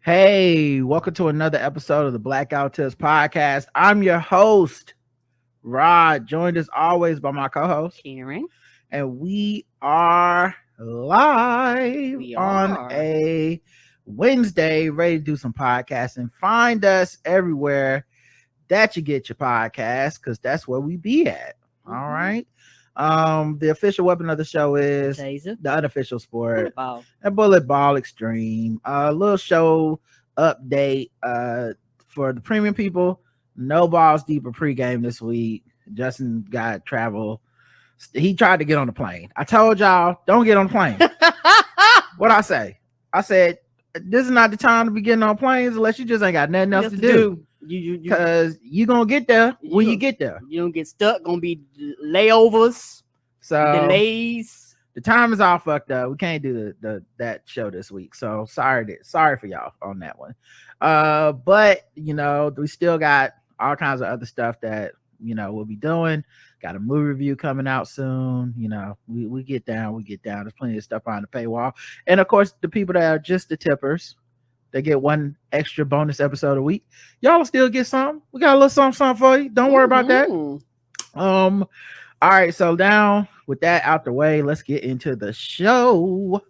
Hey, welcome to another episode of the Blackout Tips podcast. I'm your host, Rod, joined as always by my co-host, Karen. and we are live on a Wednesday, ready to do some podcasting. Find us everywhere that you get your podcast, because that's where we be at. All right. The official weapon of the show is Taser. The unofficial sport, Ball. a bullet ball extreme. A little show update for the premium people. No balls deeper pregame this week. Justin got travel. He tried to get on the plane. I told y'all, don't get on the plane. What I say? I said, this is not the time to be getting on planes unless you just ain't got nothing else to do. Because you gonna get there when you get there. You don't get stuck. Gonna be layovers, so delays. The time is all fucked up. We can't do that show this week. So sorry for y'all on that one. But you know, we still got all kinds of other stuff that we'll be doing. Got a movie review coming out soon. We get down. There's plenty of stuff on the paywall. And of course, the people that are just the tippers, they get one extra bonus episode a week. Y'all still get some. We got a little something for you. Don't worry about that. All right. So down with that out the way, let's get into the show.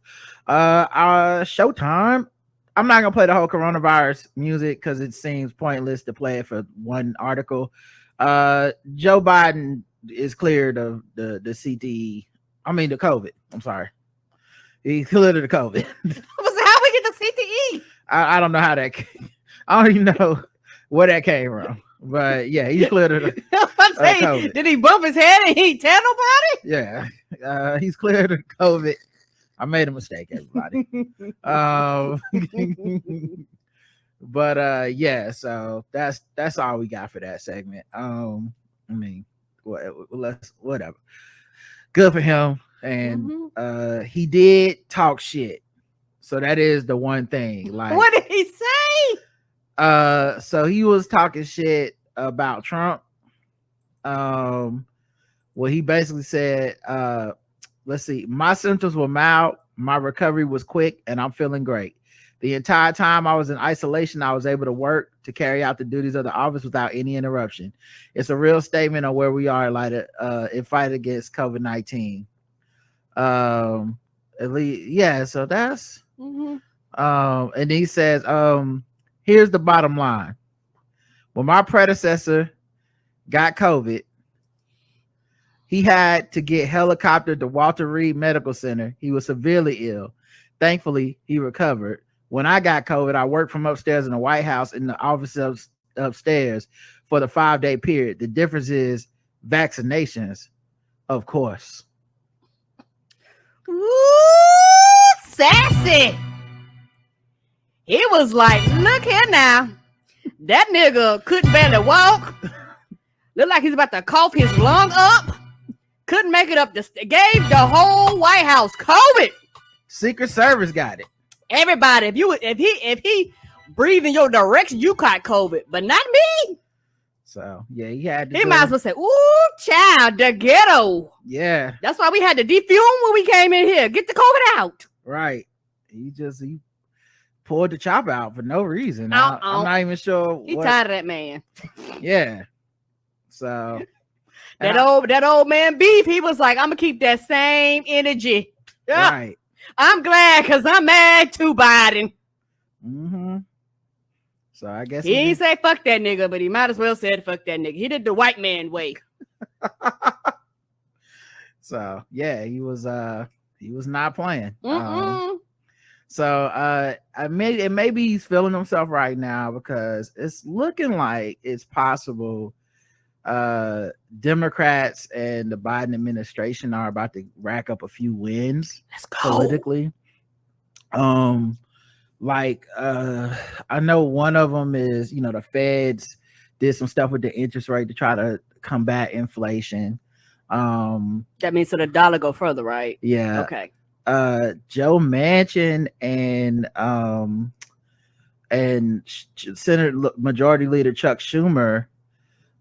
Our showtime. I'm not gonna play the whole coronavirus music because it seems pointless to play it for one article. Joe Biden is cleared of the CTE. I mean the COVID. I'm sorry. He's cleared of the COVID. How we get the CTE? I don't know how that came. I don't even know where that came from. But yeah, he's cleared of the COVID. Did he bump his head and he tell nobody? Yeah. He's cleared of COVID. I made a mistake, everybody. But yeah, so that's all we got for that segment. I mean, whatever. Good for him. And he did talk shit. So that is the one thing. Like, what did he say? So he was talking shit about Trump. Well, he basically said, let's see, my symptoms were mild, my recovery was quick, and I'm feeling great. The entire time I was in isolation, I was able to work to carry out the duties of the office without any interruption. It's a real statement on where we are, like in fight against COVID-19. At least, yeah. So that's. And he says, here's the bottom line. When my predecessor got COVID, he had to get helicoptered to Walter Reed Medical Center. He was severely ill. Thankfully, he recovered. When I got COVID, I worked from upstairs in the White House in the office upstairs for the 5-day period. The difference is vaccinations, of course. Ooh, sassy. He was like, look here now. That nigga couldn't barely walk. Looked like he's about to cough his lung up. Couldn't make it up. Gave the whole White House COVID. Secret Service got it. Everybody, if he breathed in your direction, you caught COVID, but not me. So yeah, he had to. He might as well say, "Ooh, child, the ghetto." Yeah, that's why we had to defume when we came in here. Get the COVID out. Right. He pulled the chop out for no reason. I'm not even sure. He tired of that man. Yeah. So that old man beef. He was like, "I'm gonna keep that same energy." Yeah. Right. I'm glad because I'm mad too, Biden. So I guess he ain't say fuck that nigga, but he might as well said fuck that nigga. He did the white man way. So yeah, he was not playing. So maybe he's feeling himself right now because it's looking like it's possible Democrats and the Biden administration are about to rack up a few wins politically. I know one of them is, the Feds did some stuff with the interest rate to try to combat inflation. That means so the dollar go further, right? Yeah. Okay. Joe Manchin and Senate Majority Leader Chuck Schumer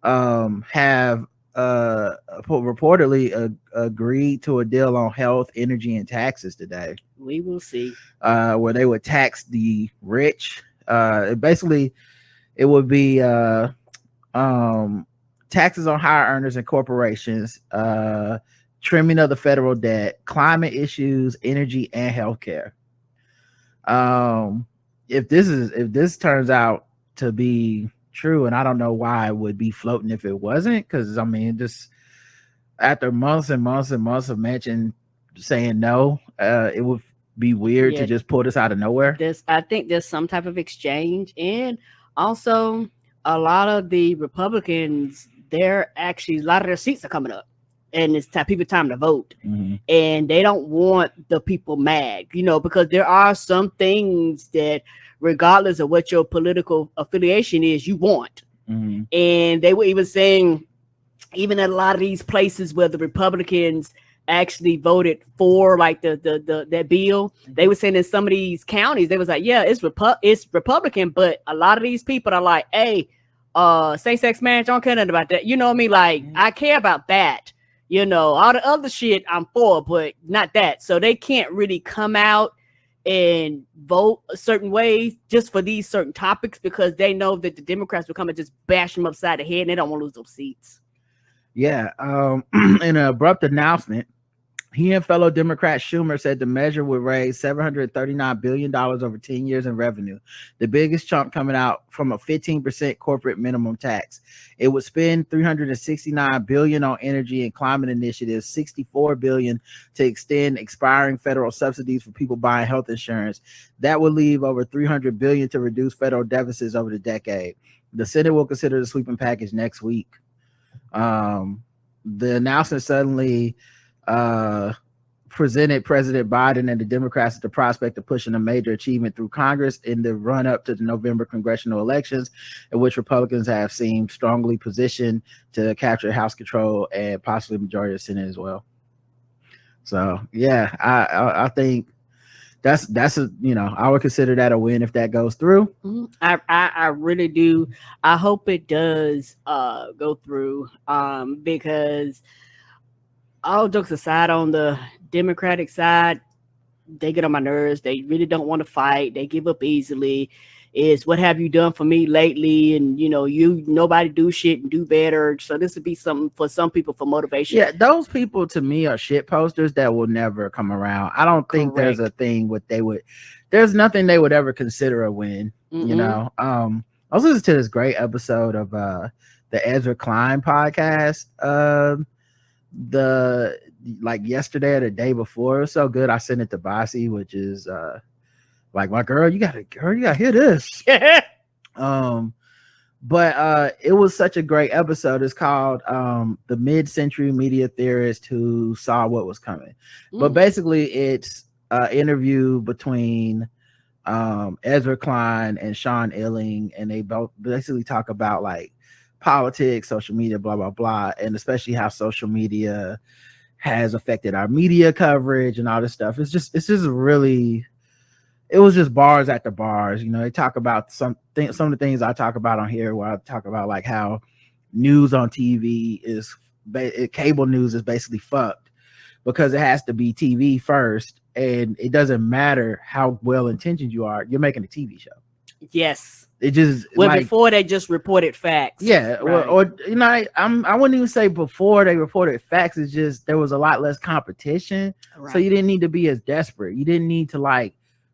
have reportedly agreed to a deal on health, energy, and taxes today. We will see. Where they would tax the rich Basically, it would be taxes on higher earners and corporations, trimming of the federal debt, climate issues, energy, and healthcare. If this turns out to be true, and I don't know why it would be floating if it wasn't, because I mean, just after months and months and months of Manchin saying no, it would be weird to just pull this out of nowhere. I think there's some type of exchange, and also a lot of the Republicans, a lot of their seats are coming up, and it's time to vote, and they don't want the people mad, because there are some things that, regardless of what your political affiliation is, you want. And they were even saying, even at a lot of these places where the Republicans actually voted for like that bill, they were saying in some of these counties, they was like, yeah, it's Republican, but a lot of these people are like, hey, same-sex marriage, I don't care nothing about that. You know what I mean? Like, I care about that. All the other shit I'm for, but not that. So they can't really come out and vote a certain way just for these certain topics, because they know that the Democrats will come and just bash them upside the head, and they don't want to lose those seats. Yeah. In an abrupt announcement, he and fellow Democrat Schumer said the measure would raise $739 billion over 10 years in revenue, the biggest chunk coming out from a 15% corporate minimum tax. It would spend $369 billion on energy and climate initiatives, $64 billion to extend expiring federal subsidies for people buying health insurance. That would leave over $300 billion to reduce federal deficits over the decade. The Senate will consider the sweeping package next week. The announcement suddenly presented President Biden and the Democrats with the prospect of pushing a major achievement through Congress in the run-up to the November congressional elections, in which Republicans have seemed strongly positioned to capture House control and possibly majority of the Senate as well. So yeah, I think that's I would consider that a win if that goes through. I really do. I hope it does go through, because all jokes aside, on the Democratic side, they get on my nerves. They really don't want to fight. They give up easily. It's what have you done for me lately? And nobody do shit and do better. So this would be something for some people for motivation. Yeah, those people to me are shit posters that will never come around. I don't think there's a thing there's nothing they would ever consider a win. I was listening to this great episode of the Ezra Klein podcast. Yesterday or the day before. It was so good. I sent it to Bossy, which is like, my girl, you gotta hear this. But it was such a great episode. It's called The Mid-Century Media Theorist Who Saw What Was Coming. But basically it's an interview between Ezra Klein and Sean Illing, and they both basically talk about like politics, social media, blah blah blah, and especially how social media has affected our media coverage and all this stuff. It was just bars at the bars. They talk about some of the things I talk about on here, where I talk about like how news on TV cable news is basically fucked because it has to be TV first, and it doesn't matter how well intentioned you are, you're making a TV show. Yes. It just before they just reported facts. Yeah, right. or I wouldn't even say before they reported facts. It's just there was a lot less competition, right. So you didn't need to be as desperate. You didn't need to like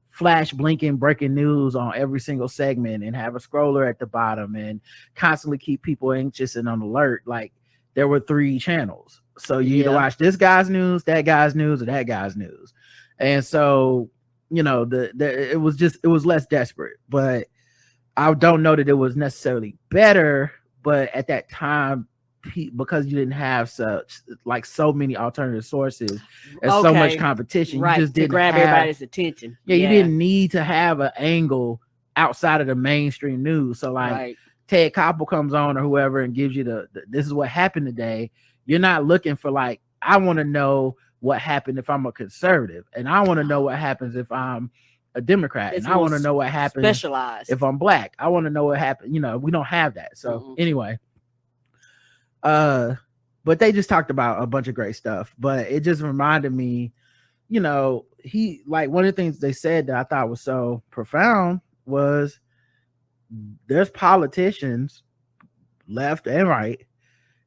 flash blinking breaking news on every single segment and have a scroller at the bottom and constantly keep people anxious and on alert. Like there were 3 channels, so you either watch this guy's news, that guy's news, or that guy's news, and so it was less desperate, but I don't know that it was necessarily better, but at that time, because you didn't have so many alternative sources and so much competition, right, you just didn't grab everybody's attention. Yeah, you didn't need to have an angle outside of the mainstream news. So like Ted Koppel comes on or whoever and gives you the this is what happened today. You're not looking for like, I want to know what happened if I'm a conservative, and I want to know what happens if I'm a Democrat, and I want to know what happens if I'm black. I want to know what happened. We don't have that. So anyway, but they just talked about a bunch of great stuff. But it just reminded me, he like one of the things they said that I thought was so profound was there's politicians left and right.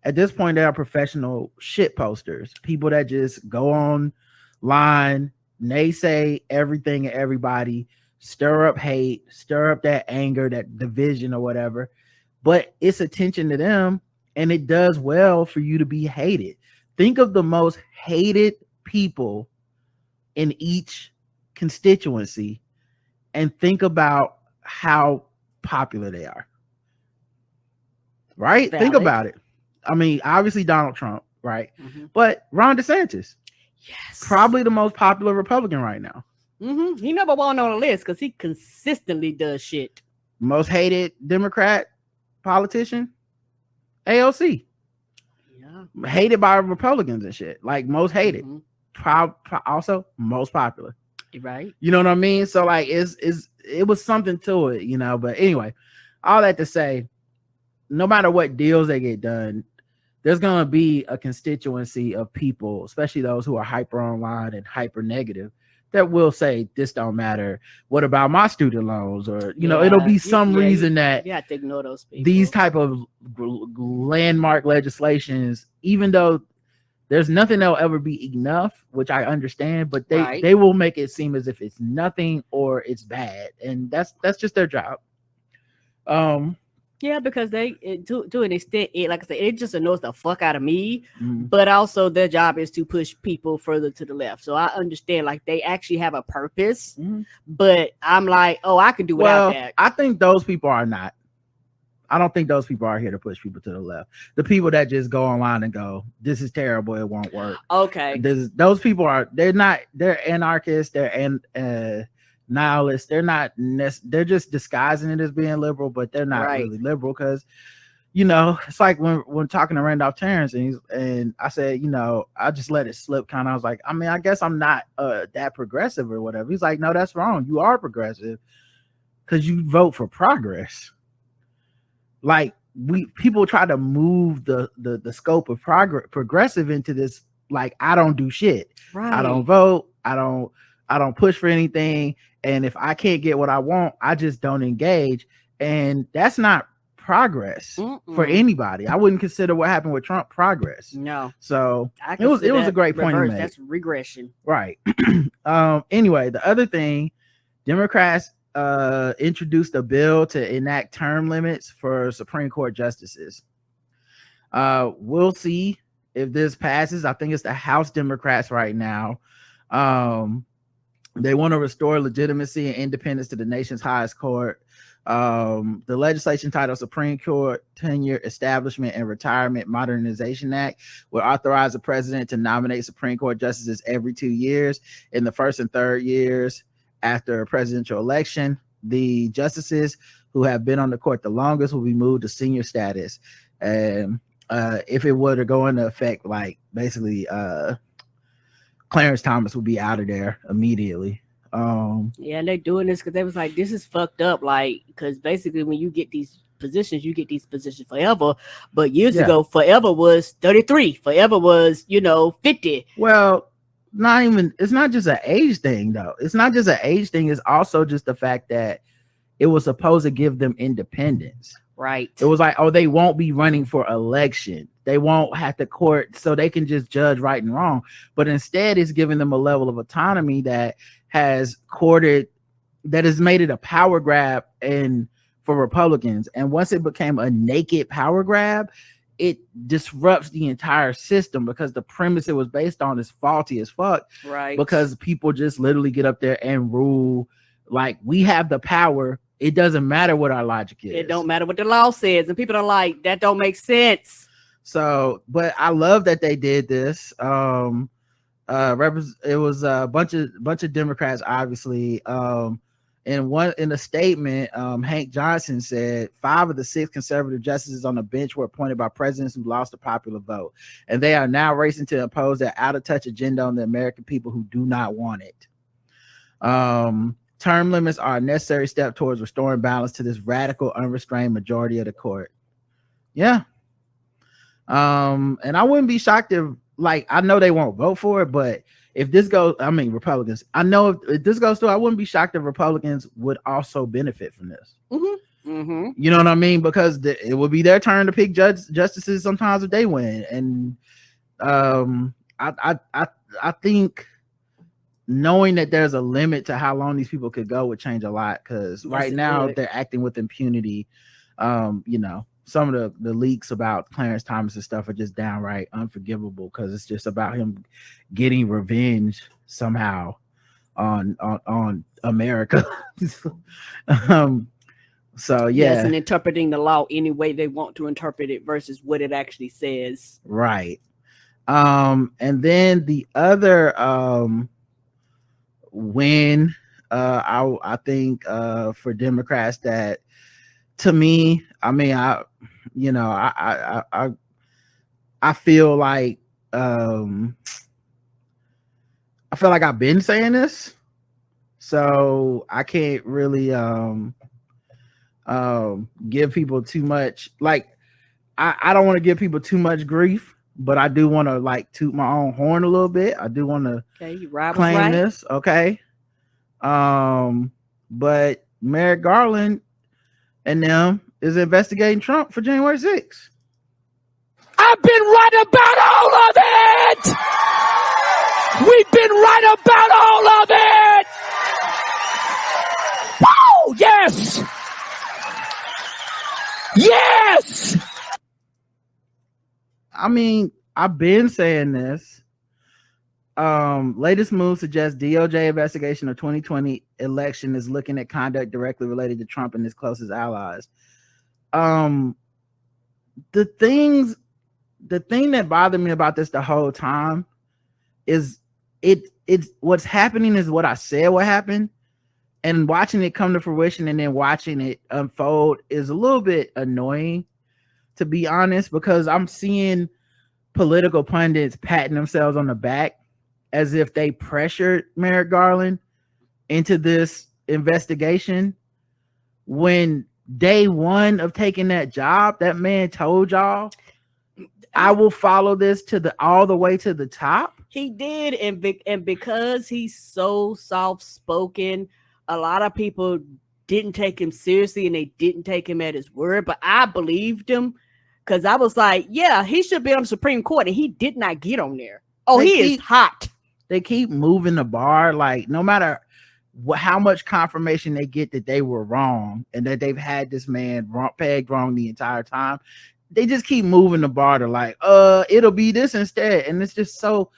At this point, they are professional shit posters, people that just go online, naysay everything and everybody, stir up hate, stir up that anger, that division or whatever. But it's attention to them, and it does well for you to be hated. Think of the most hated people in each constituency and think about how popular they are. Right? Valid. Think about it. I mean, obviously Donald Trump, right? Mm-hmm. But Ron DeSantis, yes, probably the most popular Republican right now. Mm-hmm. He number one on the list because he consistently does shit. Most hated Democrat politician, AOC. Yeah, hated by Republicans and shit. Like most hated. Mm-hmm. Also most popular. Right. You know what I mean? So like, it was something to it, you know. But anyway, all that to say, no matter what deals they get done, there's going to be a constituency of people, especially those who are hyper online and hyper negative, that will say this don't matter. What about my student loans? Or, you know, it'll be some reason that you have to ignore those people. These type of landmark legislations, even though there's nothing that'll ever be enough, which I understand, but they will make it seem as if it's nothing or it's bad. And that's just their job. Yeah, because they to an extent, like I said, it just annoys the fuck out of me. But also their job is to push people further to the left. So I understand, like they actually have a purpose. But I'm like, oh, I can do without that. I think those people are not. I don't think those people are here to push people to the left. The people that just go online and go, "This is terrible. It won't work." Okay, those people are. They're not. They're anarchists. They're nihilists. They're not. They're just disguising it as being liberal, but they're not really liberal because, you know, it's like when talking to Randolph Terrence and I said, you know, I just let it slip. Kind of, I was like, I mean, I guess I'm not that progressive or whatever. He's like, no, that's wrong. You are progressive because you vote for progress. Like people try to move the scope of progressive into this. Like, I don't do shit. Right. I don't vote. I don't push for anything. And if I can't get what I want, I just don't engage. And that's not progress for anybody. I wouldn't consider what happened with Trump progress. No. So it was a great point. That's regression. Right. Anyway, the other thing, Democrats introduced a bill to enact term limits for Supreme Court justices. We'll see if this passes. I think it's the House Democrats right now. They want to restore legitimacy and independence to the nation's highest court. The legislation titled Supreme Court Tenure Establishment and Retirement Modernization Act will authorize the president to nominate Supreme Court justices every 2 years in the first and third years after a presidential election. The justices who have been on the court the longest will be moved to senior status. And if it were to go into effect, like basically Clarence Thomas would be out of there immediately. Yeah, and they're doing this because they was like, this is fucked up. Like, because basically when you get these positions, you get these positions forever. But years ago, forever was 33. Forever was, 50. Well, it's not just an age thing though. It's not just an age thing. It's also just the fact that it was supposed to give them independence. Right. It was like, oh, they won't be running for election. They won't have to court, so they can just judge right and wrong. But instead, it's giving them a level of autonomy that has made it a power grab for Republicans. And once it became a naked power grab, it disrupts the entire system because the premise it was based on is faulty as fuck. Right. Because people just literally get up there and rule like we have the power. It doesn't matter what our logic is. It don't matter what the law says. And people are like, that don't make sense. So, but I love that they did this. It was a bunch of Democrats, obviously. In a statement, Hank Johnson said 5 of the 6 conservative justices on the bench were appointed by presidents who lost the popular vote, and they are now racing to impose their out-of-touch agenda on the American people who do not want it. Term limits are a necessary step towards restoring balance to this radical, unrestrained majority of the court. Yeah. And I wouldn't be shocked if, like, I know they won't vote for it, but if this goes, Republicans, I know if this goes through, I wouldn't be shocked if Republicans would also benefit from this. Mm-hmm. You know what I mean? Because it will be their turn to pick justices sometimes if they win. And I think knowing that there's a limit to how long these people could go would change a lot, because right now they're acting with impunity. You know, some of the leaks about Clarence Thomas and stuff are just downright unforgivable, because it's just about him getting revenge somehow on America. So yeah, yes, and interpreting the law any way they want to interpret it versus what it actually says. Right. And then the other win, I think for Democrats, that to me, I mean, I feel like I've been saying this, so I can't really give people too much, like I don't want to give people too much grief, but I do want to like toot my own horn a little bit. I do want to claim this, okay? But Merrick Garland and them is investigating Trump for January 6th. I've been right about all of it. We've been right about all of it. Whoa, yes. Yes. I mean, I've been saying this. Latest move suggests DOJ investigation of 2020 election is looking at conduct directly related to Trump and his closest allies. The thing that bothered me about this the whole time is it's what's happening is what I said what happened, and watching it come to fruition and then watching it unfold is a little bit annoying, to be honest, because I'm seeing political pundits patting themselves on the back as if they pressured Merrick Garland into this investigation, when day one of taking that job, that man told y'all, I will follow this all the way to the top. He did, and because he's so soft-spoken, a lot of people didn't take him seriously and they didn't take him at his word, but I believed him, because I was like, yeah, he should be on the Supreme Court, and he did not get on there. Oh, he is hot. They keep moving the bar, like no matter how much confirmation they get that they were wrong and that they've had this man pegged wrong the entire time, they just keep moving the bar to like, it'll be this instead. And it's just so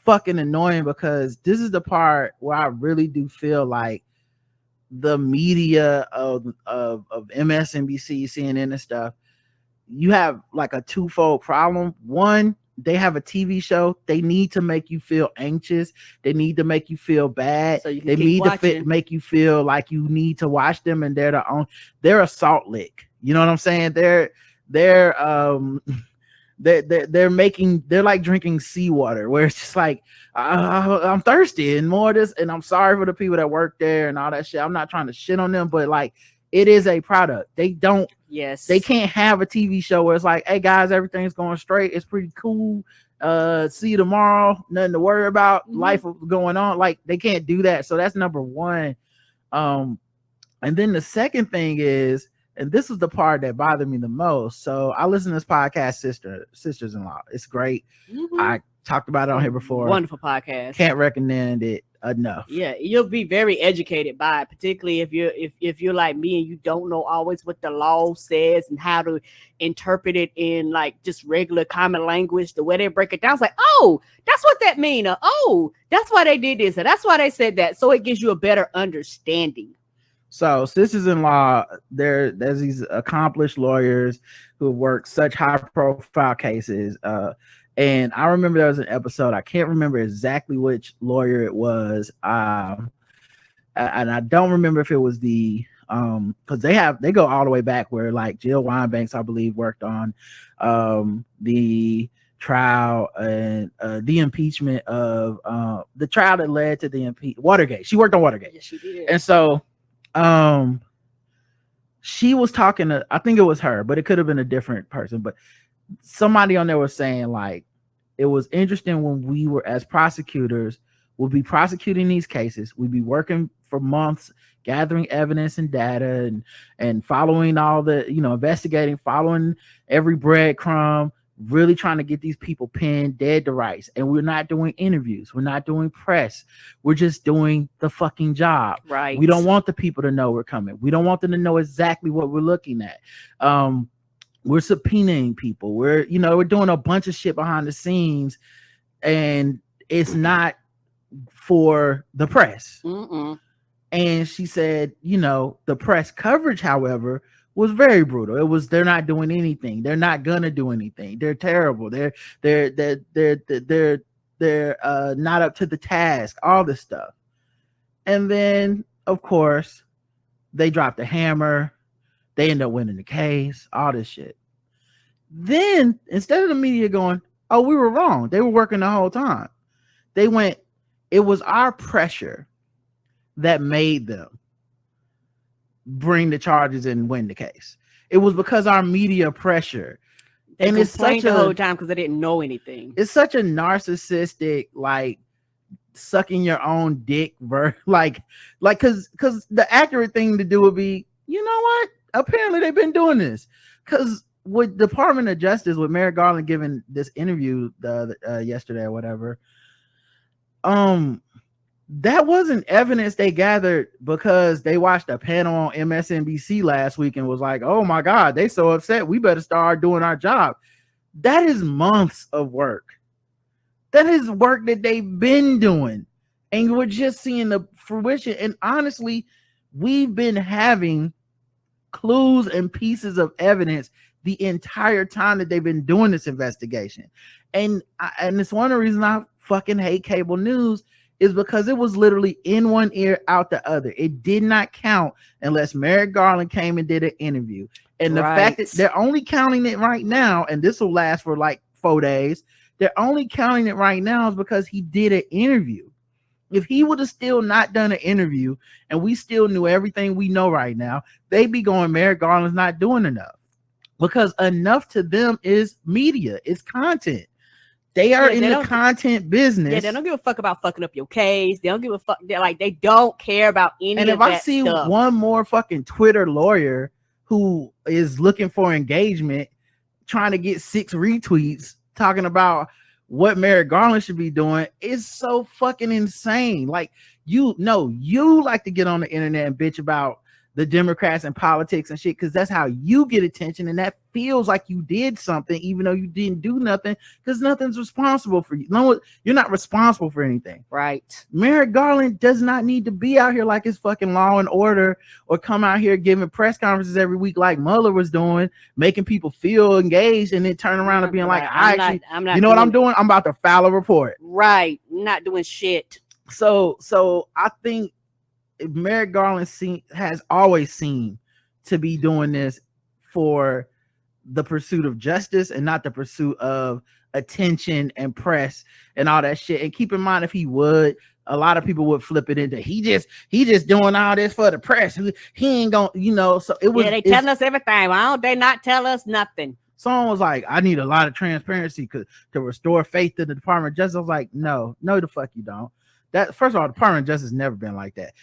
fucking annoying, because this is the part where I really do feel like the media of MSNBC, CNN and stuff, you have like a twofold problem. One, they have a TV show. They need to make you feel anxious. They need to make you feel bad. So they need to make you feel like you need to watch them, and they're a salt lick. You know what I'm saying? They're like drinking seawater, where it's just like, I'm thirsty and more of this, and I'm sorry for the people that work there and all that shit. I'm not trying to shit on them, but like, it is a product. They can't have a TV show where it's like, hey guys, everything's going straight, it's pretty cool, see you tomorrow, nothing to worry about, life going on. Like, they can't do that. So that's number one. And then the second thing is, and this is the part that bothered me the most. So I listen to this podcast, Sisters-in-Law. It's great. I talked about it on here before. Wonderful podcast. Can't recommend it enough. Yeah, you'll be very educated by it, particularly if you're like me and you don't know always what the law says and how to interpret it in like just regular common language. The way they break it down, it's like, oh, that's what that means, or oh, that's why they did this, or that's why they said that. So it gives you a better understanding. So Sisters-in-Law, there's these accomplished lawyers who work such high profile cases. And I remember there was an episode, I can't remember exactly which lawyer it was. And I don't remember if it was because they go all the way back, where like Jill Wine-Banks, I believe, worked on the trial and the impeachment of the trial that led to the Watergate. She worked on Watergate. Yes, she did. And so she was talking to, I think it was her, but it could have been a different person, but somebody on there was saying like, it was interesting when we were, as prosecutors, we'll be prosecuting these cases, we'd be working for months, gathering evidence and data and following all the, investigating, following every breadcrumb, really trying to get these people pinned dead to rights. And we're not doing interviews. We're not doing press. We're just doing the fucking job. Right. We don't want the people to know we're coming. We don't want them to know exactly what we're looking at. We're subpoenaing people. We're doing a bunch of shit behind the scenes, and it's not for the press. Mm-mm. And she said, the press coverage, however, was very brutal. It was, they're not doing anything. They're not gonna do anything. They're terrible. They're not up to the task. All this stuff. And then, of course, they dropped the hammer. They end up winning the case. All this shit. Then instead of the media going, "Oh, we were wrong. They were working the whole time," they went, "It was our pressure that made them bring the charges and win the case. It was because our media pressure." They and it's such the whole time because they didn't know anything. It's such a narcissistic, like, sucking your own dick like because the accurate thing to do would be, you know what? Apparently they've been doing this. Because with Department of Justice, with Merrick Garland giving this interview yesterday or whatever, that wasn't evidence they gathered because they watched a panel on MSNBC last week and was like, "Oh my God, they so upset. We better start doing our job." That is months of work. That is work that they've been doing. And we're just seeing the fruition. And honestly, we've been having clues and pieces of evidence the entire time that they've been doing this investigation. And it's one of the reasons I fucking hate cable news, is because it was literally in one ear, out the other. It did not count unless Merrick Garland came and did an interview. And the fact that they're only counting it right now, and this will last for like 4 days, they're only counting it right now is because he did an interview. If he would have still not done an interview and we still knew everything we know right now, they'd be going, Merrick Garland's not doing enough. Because enough to them is media, it's content. They are in the content business. Yeah, they don't give a fuck about fucking up your case. They don't give a fuck. They don't care about any of that. And if I see one more fucking Twitter lawyer who is looking for engagement, trying to get 6 retweets, talking about what Merrick Garland should be doing, is so fucking insane. Like, you like to get on the internet and bitch about the Democrats and politics and shit, because that's how you get attention, and that feels like you did something even though you didn't do nothing, because nothing's responsible for you. No, you're not responsible for anything. Right. Merrick Garland does not need to be out here like it's fucking Law and Order, or come out here giving press conferences every week like Mueller was doing, making people feel engaged, and then turn around and being like, I'm not you know what I'm doing? I'm about to file a report. Right. I'm not doing shit. So I think Merrick Garland has always seemed to be doing this for the pursuit of justice and not the pursuit of attention and press and all that shit. And keep in mind, if he would, a lot of people would flip it into he just doing all this for the press. He ain't gonna, so it was. Yeah, they telling us everything. Why don't they not tell us nothing? Someone was like, I need a lot of transparency to restore faith in the Department of Justice. I was like, no, the fuck you don't. That, first of all, the Department of Justice has never been like that.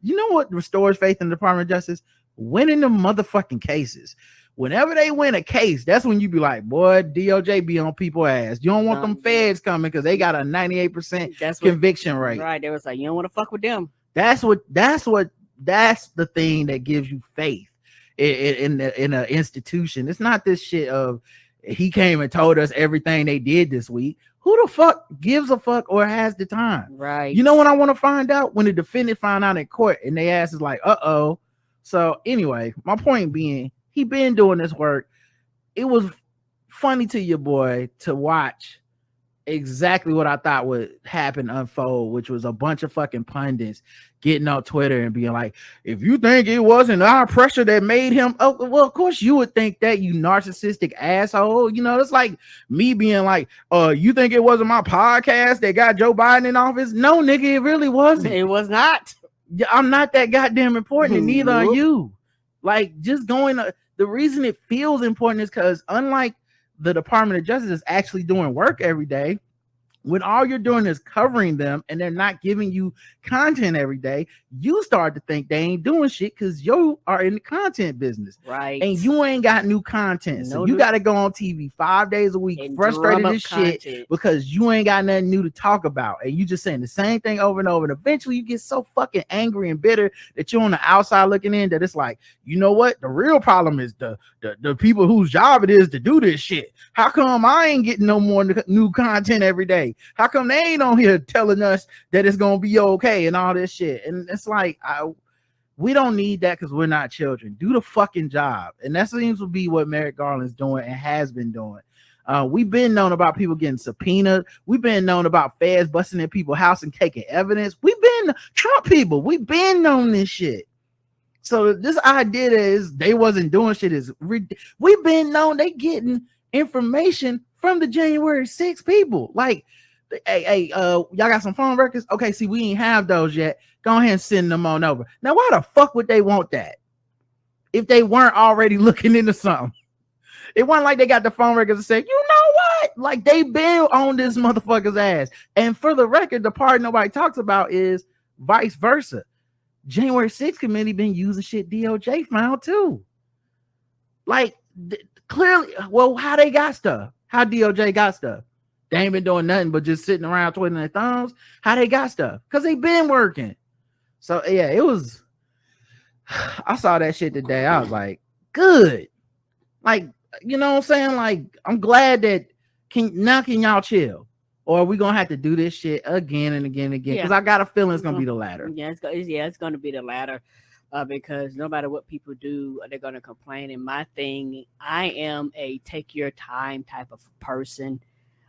You know what restores faith in the Department of Justice? Winning the motherfucking cases. Whenever they win a case, that's when you be like, boy, DOJ be on people's ass. You don't want them feds coming because they got a 98% conviction rate. Right. They was like, you don't want to fuck with them. That's the thing that gives you faith in an institution. It's not this shit of he came and told us everything they did this week. Who the fuck gives a fuck or has the time? Right. You know what I want to find out? When the defendant find out in court and they ass is like, uh-oh. So anyway, my point being, he been doing this work. It was funny to your boy to watch exactly what I thought would happen unfold, which was a bunch of fucking pundits getting on Twitter and being like, if you think it wasn't our pressure that made him, oh, well, of course you would think that, you narcissistic asshole. It's like me being like, you think it wasn't my podcast that got Joe Biden in office? No, nigga, it really wasn't. It was not. I'm not that goddamn important, and neither are you. Like, just the reason it feels important is because unlike the Department of Justice is actually doing work every day, when all you're doing is covering them and they're not giving you content every day, you start to think they ain't doing shit because you are in the content business. Right. And you ain't got new content. So you got to go on TV 5 days a week, frustrated as shit because you ain't got nothing new to talk about. And you just saying the same thing over and over. And eventually you get so fucking angry and bitter that you're on the outside looking in that it's like, you know what? The real problem is the people whose job it is to do this shit. How come I ain't getting no more new content every day? How come they ain't on here telling us that it's gonna be okay and all this shit? And it's like, we don't need that because we're not children. Do the fucking job. And that seems to be what Merrick Garland's doing and has been doing. We've been known about people getting subpoenaed. We've been known about feds busting in people's house and taking evidence. We've been Trump people. We've been known this shit. So this idea is they wasn't doing shit is we've been known they getting information from the January 6th people. Like, hey, y'all got some phone records? Okay, see, we ain't have those yet. Go ahead and send them on over. Now, why the fuck would they want that if they weren't already looking into something? It wasn't like they got the phone records and said, you know what? Like, they been on this motherfucker's ass. And for the record, the part nobody talks about is vice versa. January 6th committee been using shit DOJ found too. Like, clearly, well, how they got stuff? How DOJ got stuff? They ain't been doing nothing but just sitting around twiddling their thumbs. How they got stuff? Because they been working. So yeah, it was. I saw that shit today. I was like, good. Like, you know what I'm saying? Like, I'm glad that can y'all chill, or are we gonna have to do this shit again and again and again? Because I got a feeling it's gonna be the latter. Yeah, it's gonna be the latter. Because no matter what people do, they're going to complain. And my thing, I am a take your time type of person.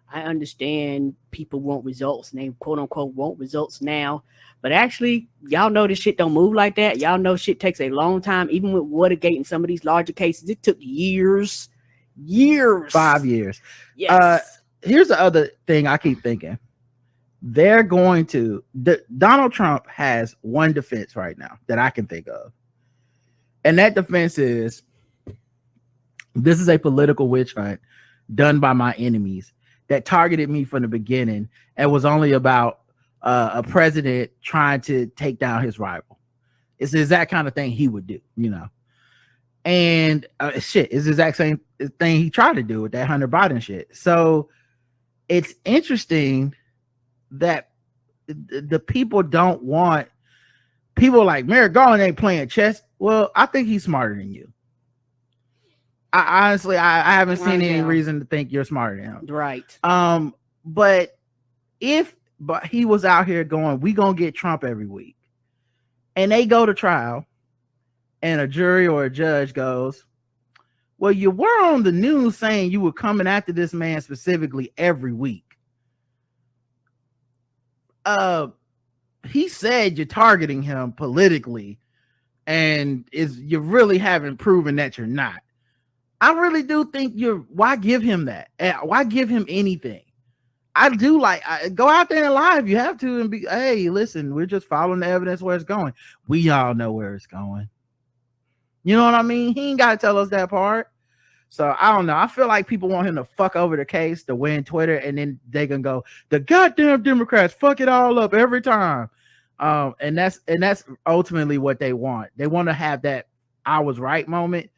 I understand people want results and they quote unquote want results now. But actually, y'all know this shit don't move like that. Y'all know shit takes a long time. Even with Watergate and some of these larger cases, it took years. 5 years. Yes. Here's the other thing I keep thinking. They're going to Donald Trump has one defense right now that I can think of. And that defense is, this is a political witch hunt done by my enemies that targeted me from the beginning and was only about a president trying to take down his rival. It's the exact kind of thing he would do, you know. And it's the exact same thing he tried to do with that Hunter Biden shit. So it's interesting that the people don't want people like Merrick Garland ain't playing chess. Well, I think he's smarter than you. I honestly haven't seen any reason to think you're smarter than him. Right. But he was out here going, we gonna get Trump every week, and they go to trial, and a jury or a judge goes, well, you were on the news saying you were coming after this man specifically every week. He said you're targeting him politically, and you really haven't proven that you're not. I really do think why give him that? Why give him anything? I do go out there and lie if you have to and be, hey, listen, we're just following the evidence where it's going. We all know where it's going. You know what I mean? He ain't got to tell us that part. So I don't know. I feel like people want him to fuck over the case to win Twitter, and then they can go, the goddamn Democrats fuck it all up every time. And that's ultimately what they want. They want to have that I was right moment,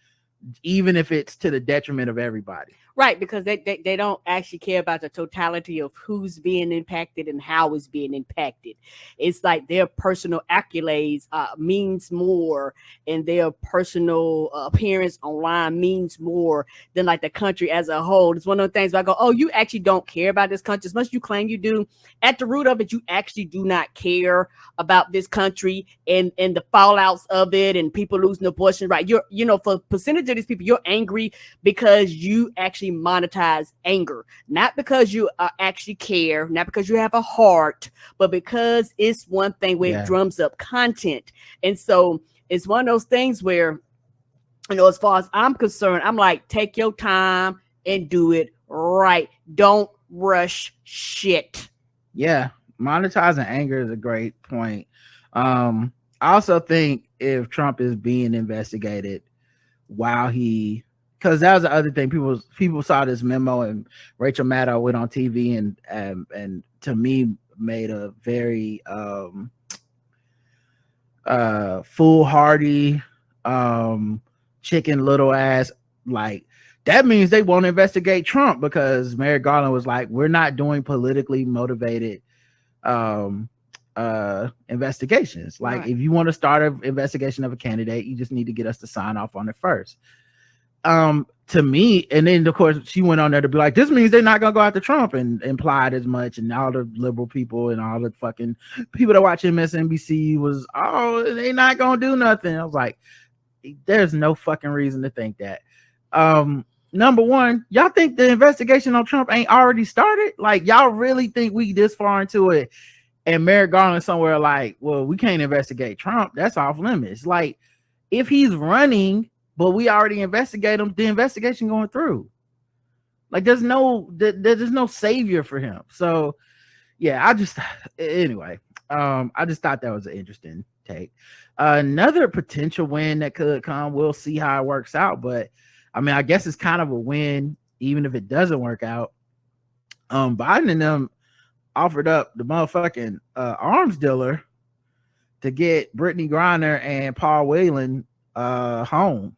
even if it's to the detriment of everybody. Right, because they don't actually care about the totality of who's being impacted and how it's being impacted. It's like their personal accolades means more, and their personal appearance online means more than like the country as a whole. It's one of the things where I go, oh, you actually don't care about this country as much as you claim you do. At the root of it, you actually do not care about this country and the fallouts of it and people losing abortion. Right, for percentage of these people, you're angry because you actually monetize anger, not because you actually care, not because you have a heart, but because it's one thing where it drums up content. And so it's one of those things where, as far as I'm concerned, I'm like, take your time and do it right. Don't rush shit. Yeah, monetizing anger is a great point. I also think if Trump is being investigated while he because that was the other thing. People saw this memo, and Rachel Maddow went on TV and to me made a very foolhardy chicken little ass, like, that means they won't investigate Trump, because Merrick Garland was like, we're not doing politically motivated investigations. Like, if you want to start an investigation of a candidate, you just need to get us to sign off on it first. To me, and then of course she went on there to be like, this means they're not gonna go after Trump, and implied as much, and all the liberal people and all the fucking people that watch MSNBC was, oh, they not gonna do nothing. I was like, there's no fucking reason to think that. Number one, y'all think the investigation on Trump ain't already started? Like, y'all really think we this far into it and Merrick Garland somewhere like, well, we can't investigate Trump, that's off limits? Like, if he's running but we already investigate him, the investigation going through. Like, there's no savior for him. So yeah, I just thought that was an interesting take. Another potential win that could come, we'll see how it works out, but I mean, I guess it's kind of a win even if it doesn't work out. Biden and them offered up the motherfucking arms dealer to get Brittany Griner and Paul Whelan home.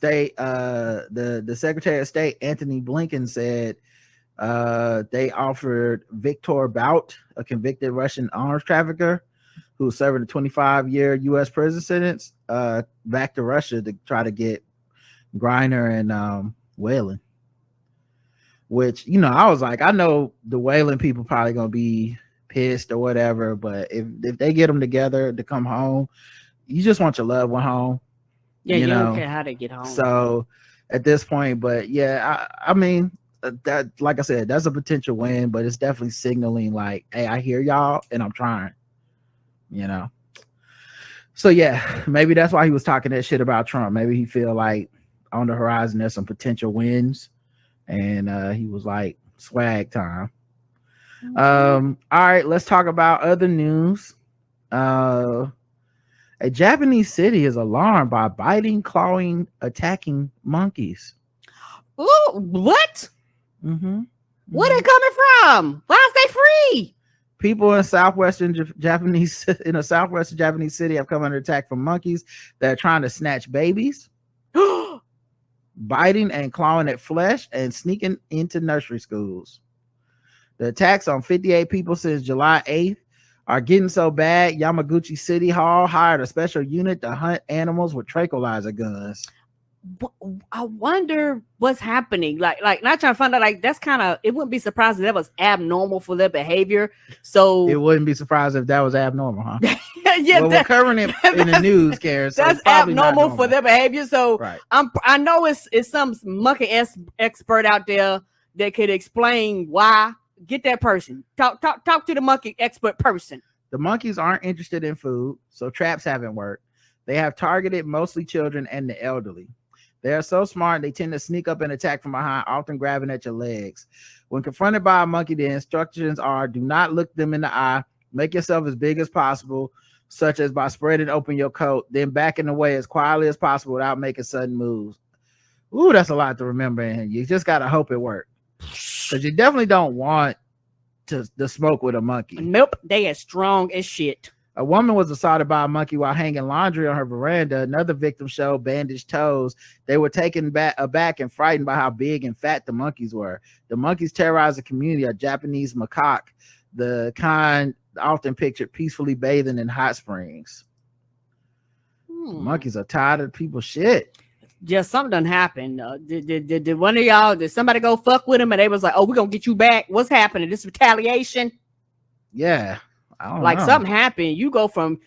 The Secretary of State Anthony Blinken said they offered Viktor Bout, a convicted Russian arms trafficker who's serving a 25-year U.S. prison sentence, back to Russia to try to get Griner and Whelan. Which, you know, I was like, I know the Whelan people probably gonna be pissed or whatever, but if they get them together to come home, you just want your loved one home. Yeah, you don't care how they get home. So at this point, but yeah, I mean, that, like I said, that's a potential win, but it's definitely signaling like, hey, I hear y'all and I'm trying, you know. So yeah, maybe that's why he was talking that shit about Trump. Maybe he feel like on the horizon there's some potential wins, and he was like, swag time. All right, let's talk about other news. A Japanese city is alarmed by biting, clawing, attacking monkeys. Oh, what? Mm-hmm. Where they coming from? Why is they free? People in a southwestern Japanese city have come under attack from monkeys that are trying to snatch babies, biting and clawing at flesh, and sneaking into nursery schools. The attacks on 58 people since July 8th are getting so bad, Yamaguchi City Hall hired a special unit to hunt animals with tranquilizer guns. I wonder what's happening. Like not trying to find out. Like, that's kind of, it wouldn't be surprised if that was abnormal for their behavior. So it wouldn't be surprised if that was abnormal, huh? Yeah, well, we're covering it in the news, Karen. So that's abnormal for their behavior. So right. I know it's some monkey expert out there that could explain why. Get that person. Talk to the monkey expert person. The monkeys aren't interested in food, so traps haven't worked. They have targeted mostly children and the elderly. They are so smart, they tend to sneak up and attack from behind, often grabbing at your legs. When confronted by a monkey, the instructions are: do not look them in the eye, make yourself as big as possible, such as by spreading open your coat, then backing away as quietly as possible without making sudden moves. Ooh, that's a lot to remember, and you just gotta hope it works. Because you definitely don't want to smoke with a monkey. Nope, they are strong as shit. A woman was assaulted by a monkey while hanging laundry on her veranda. Another victim showed bandaged toes. They were taken aback and frightened by how big and fat the monkeys were. The monkeys terrorized the community of Japanese macaque, the kind often pictured peacefully bathing in hot springs. Monkeys are tired of people's shit. Just something done happened. Did one of y'all, did somebody go fuck with him and they was like, oh, we're gonna get you back? What's happening? This retaliation? Yeah, I don't know. Something happened. You go from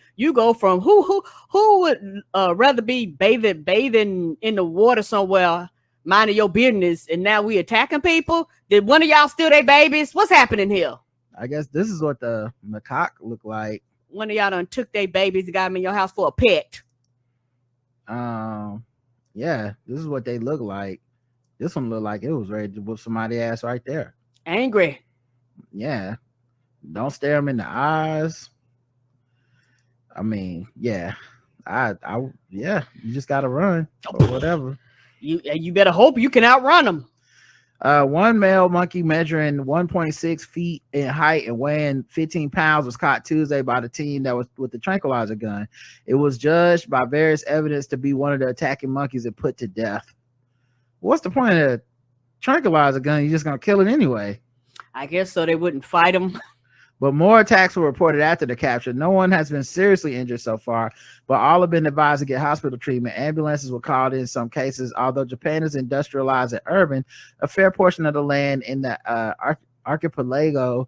who would rather be bathing in the water somewhere, minding your business, and now we attacking people? Did one of y'all steal their babies? What's happening here? I guess this is what the macaque look like. One of y'all done took their babies and got them in your house for a pet. Yeah, this is what they look like. This one looked like it was ready to whoop somebody's ass right there. Angry. Yeah. Don't stare them in the eyes. I mean, yeah. You just gotta run or whatever. You better hope you can outrun them. One male monkey measuring 1.6 feet in height and weighing 15 pounds was caught Tuesday by the team that was with the tranquilizer gun. It was judged by various evidence to be one of the attacking monkeys and put to death. What's the point of a tranquilizer gun? You're just gonna kill it anyway. I guess so they wouldn't fight them. But more attacks were reported after the capture. No one has been seriously injured so far, but all have been advised to get hospital treatment. Ambulances were called in some cases. Although Japan is industrialized and urban, a fair portion of the land in the archipelago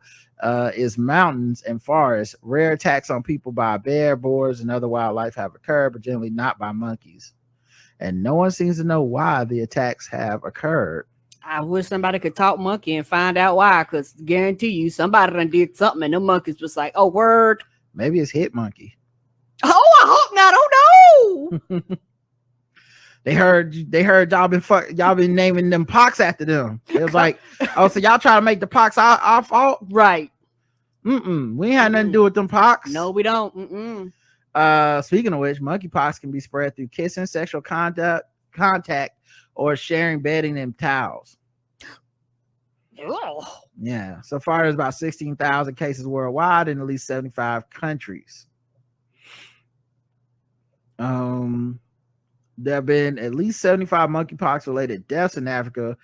is mountains and forests. Rare attacks on people by bear, boars, and other wildlife have occurred, but generally not by monkeys. And no one seems to know why the attacks have occurred. I wish somebody could talk monkey and find out why, because guarantee you somebody done did something and the monkeys was like, oh, word. Maybe it's hit monkey. Oh, I hope not. Oh, no. They heard y'all been naming them pox after them. It was like, oh, so y'all try to make the pox our fault? Right. We ain't had nothing to do with them pox. No, we don't. Speaking of which, monkeypox can be spread through kissing, sexual contact, or sharing bedding and towels. Oh. Yeah. So far, there's about 16,000 cases worldwide in at least 75 countries. There have been at least 75 monkeypox related deaths in Africa,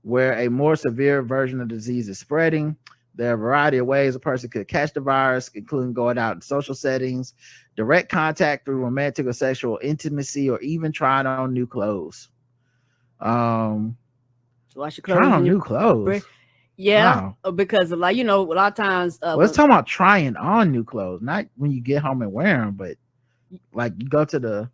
where a more severe version of the disease is spreading. There are a variety of ways a person could catch the virus, including going out in social settings, direct contact through romantic or sexual intimacy, or even trying on new clothes. Wash your clothes. Trying on new clothes. Yeah, wow. Because like a lot of times. Let's talk about trying on new clothes, not when you get home and wear them, but like you go to the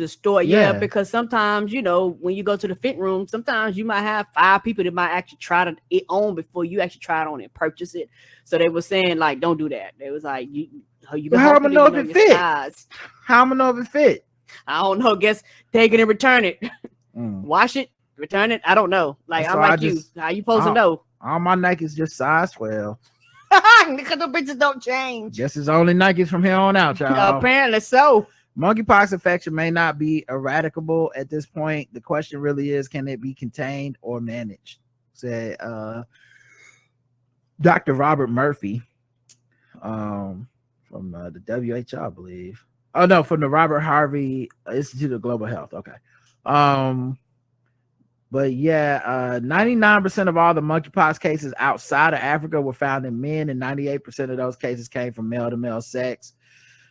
store. Yeah, because sometimes when you go to the fit room, sometimes you might have 5 people that might actually try it on before you actually try it on and purchase it. So they were saying like, don't do that. They was like, you. How am I gonna know if it fit? How am I know if it fit? I don't know. Guess take it and return it. Wash it, return it. I don't know. Like so I'm like you. How you supposed to know? All my Nikes just size 12. Because the bitches don't change. Guess it's only Nikes from here on out, y'all. Apparently so. Monkeypox infection may not be eradicable at this point. The question really is, can it be contained or managed? Said Dr. Robert Murphy from the WHO, I believe. Oh no, from the Robert Harvey Institute of Global Health. Okay. But yeah, 99% of all the monkeypox cases outside of Africa were found in men, and 98% of those cases came from male to male sex,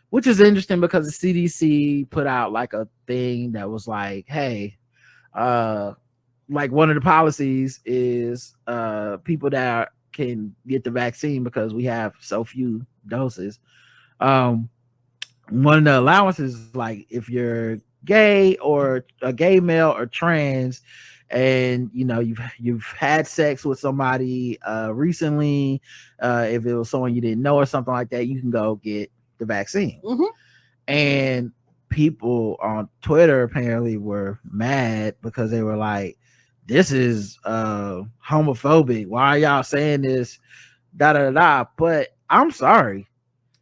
which is interesting because the CDC put out like a thing that was like, hey, like one of the policies is people that can get the vaccine because we have so few doses. One of the allowances is like if you're gay or a gay male or trans, and you've had sex with somebody recently, if it was someone you didn't know or something like that, you can go get the vaccine. And people on Twitter apparently were mad because they were like, this is homophobic, why are y'all saying this, da da da. But I'm sorry,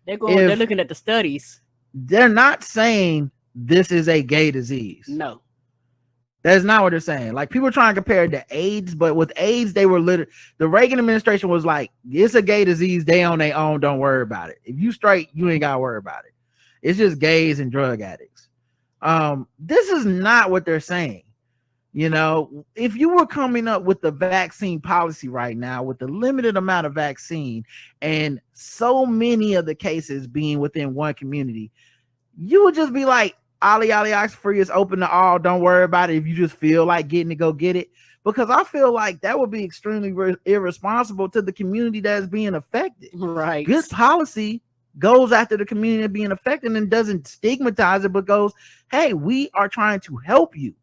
they're looking at the studies. They're not saying this is a gay disease. No, that's not what they're saying. Like people are trying to compare it to AIDS, but with AIDS, they were the Reagan administration was like, it's a gay disease, they on their own, don't worry about it. If you straight, you ain't gotta worry about it. It's just gays and drug addicts. This is not what they're saying. If you were coming up with the vaccine policy right now with the limited amount of vaccine and so many of the cases being within one community, you would just be like, Ali Oxfree is open to all. Don't worry about it. If you just feel like getting it, go get it. Because I feel like that would be extremely irresponsible to the community that is being affected. Right. Good policy goes after the community being affected and doesn't stigmatize it, but goes, hey, we are trying to help you.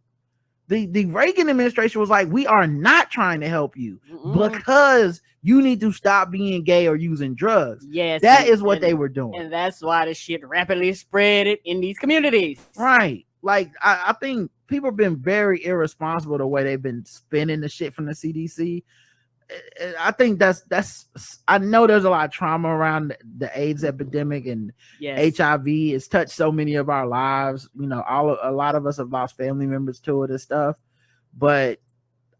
The Reagan administration was like, we are not trying to help you because you need to stop being gay or using drugs. Yes. That is what they were doing. And that's why the shit rapidly spread it in these communities. Right. Like, I think people have been very irresponsible the way they've been spinning the shit from the CDC. I think that's I know there's a lot of trauma around the AIDS epidemic and HIV. It's touched so many of our lives. A lot of us have lost family members to it and stuff. but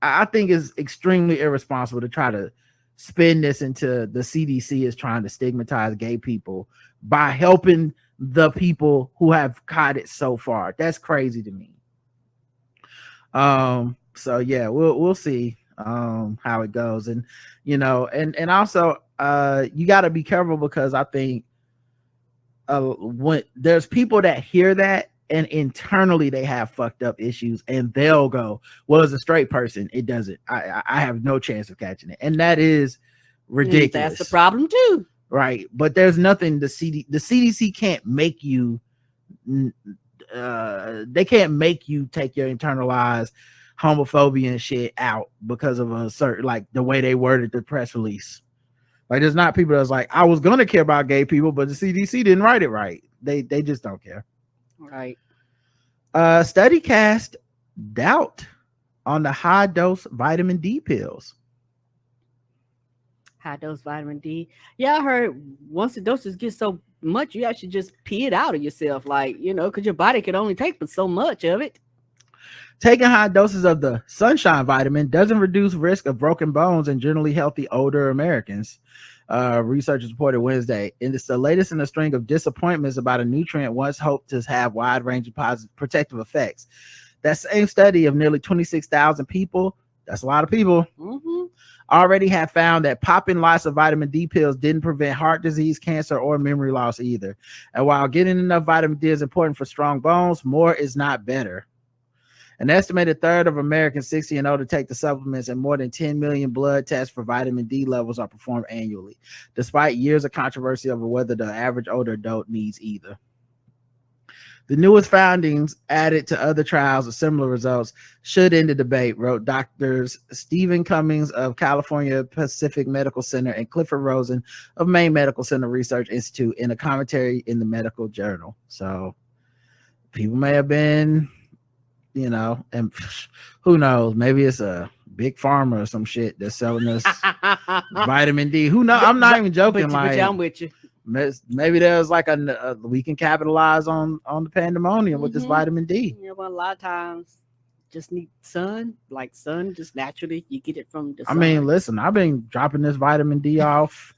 I think it's extremely irresponsible to try to spin this into the CDC is trying to stigmatize gay people by helping the people who have caught it so far. That's crazy to me. So yeah, we'll see how it goes. And and also you got to be careful, because I think when there's people that hear that and internally they have fucked up issues, and they'll go, well, as a straight person, it doesn't, I have no chance of catching it. And that is ridiculous. That's the problem too. Right. But there's nothing the CDC can't make you, they can't make you take your internalized homophobia and shit out because of a certain, like the way they worded the press release. Like, there's not people that's like, I was gonna care about gay people, but the CDC didn't write it right. They just don't care. Right. Study cast doubt on the high dose vitamin D pills. High dose vitamin D. Yeah, I heard once the doses get so much, you actually just pee it out of yourself, like, because your body can only take but so much of it. Taking high doses of the sunshine vitamin doesn't reduce risk of broken bones in generally healthy older Americans. Researchers reported Wednesday, and it's the latest in a string of disappointments about a nutrient once hoped to have wide-ranging positive protective effects. That same study of nearly 26,000 people, that's a lot of people, already have found that popping lots of vitamin D pills didn't prevent heart disease, cancer, or memory loss either. And while getting enough vitamin D is important for strong bones, more is not better. An estimated third of Americans 60 and older take the supplements, and more than 10 million blood tests for vitamin D levels are performed annually, despite years of controversy over whether the average older adult needs either. The newest findings, added to other trials with similar results, should end the debate, wrote Doctors Stephen Cummings of California Pacific Medical Center and Clifford Rosen of Maine Medical Center Research Institute in a commentary in the medical journal. So people may have been, and who knows, maybe it's a big pharma or some shit that's selling us vitamin D. Who knows? I'm not even joking. But I'm with you. Maybe there's like a we can capitalize on the pandemonium with this vitamin D. Well, a lot of times just need sun, just naturally you get it from the sun. I mean, listen, I've been dropping this vitamin D off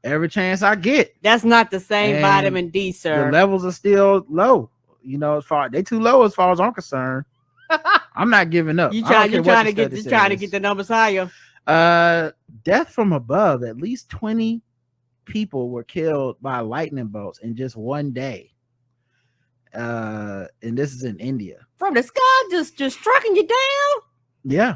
every chance I get. That's not the same vitamin D, sir. The levels are still low. As far they too low as far as I'm concerned. I'm not giving up. You trying to get the numbers higher. Death from above. At least 20 people were killed by lightning bolts in just one day. And this is in India. From the sky, just striking you down. Yeah.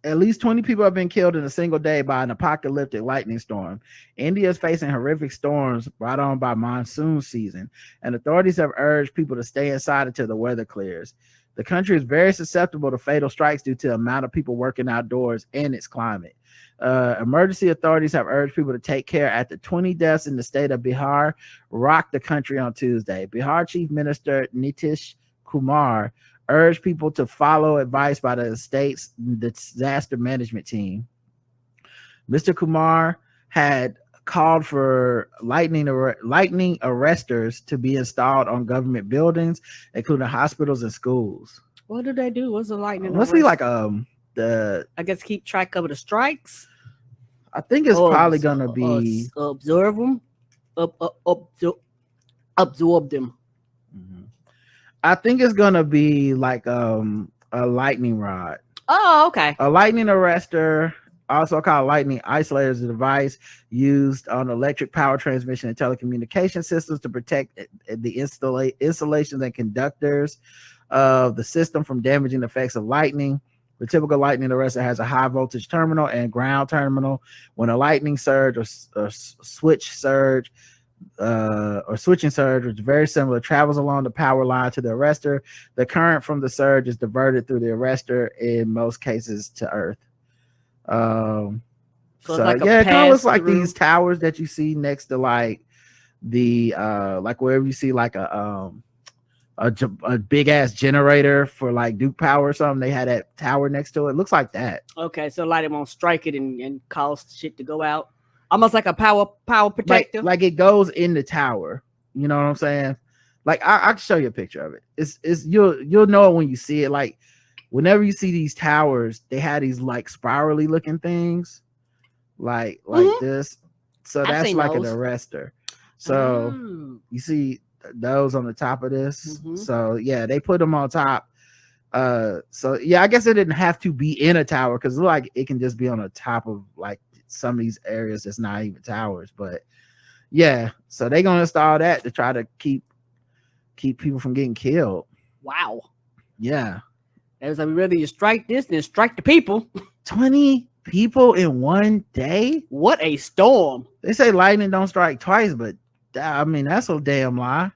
At least 20 people have been killed in a single day by an apocalyptic lightning storm. India is facing horrific storms brought on by monsoon season, and authorities have urged people to stay inside until the weather clears. The country is very susceptible to fatal strikes due to the amount of people working outdoors and its climate. Emergency authorities have urged people to take care after 20 deaths in the state of Bihar rocked the country on Tuesday. Bihar Chief Minister Nitish Kumar urged people to follow advice by the state's disaster management team. Mr. Kumar had called for lightning arresters to be installed on government buildings, including hospitals and schools. What do they do? What's a lightning Must be like I guess keep track of the strikes. I think it's probably gonna be absorb them, absorb them. I think it's gonna be like a lightning rod. Oh, okay. A lightning arrestor, also called lightning isolator, is a device used on electric power transmission and telecommunication systems to protect the installations and conductors of the system from damaging effects of lightning. The typical lightning arrestor has a high voltage terminal and ground terminal. When a lightning surge or switching surge, which is very similar, travels along the power line to the arrestor, the current from the surge is diverted through the arrestor, in most cases to earth. So like yeah, it kind of looks like these towers that you see next to like the like wherever you see like a big ass generator for like Duke Power or something. They had that tower next to it. Looks like that. Okay, so like it won't strike it and cause shit to go out. Almost like a power protector. Like it goes in the tower. You know what I'm saying? Like I can show you a picture of it. It's you'll know it when you see it. Like whenever you see these towers, they had these like spirally looking things, like this. So I've that's seen like those. an arrestor. So you see those on the top of this. So yeah, they put them on top. So yeah, I guess it didn't have to be in a tower because like it can just be on the top of like some of these areas that's not even towers. But yeah, so they're gonna install that to try to keep people from getting killed. Wow. Yeah. It was like, whether you strike this, then strike the people. 20 people in one day? What a storm. They say lightning don't strike twice, but I mean, that's a damn lie.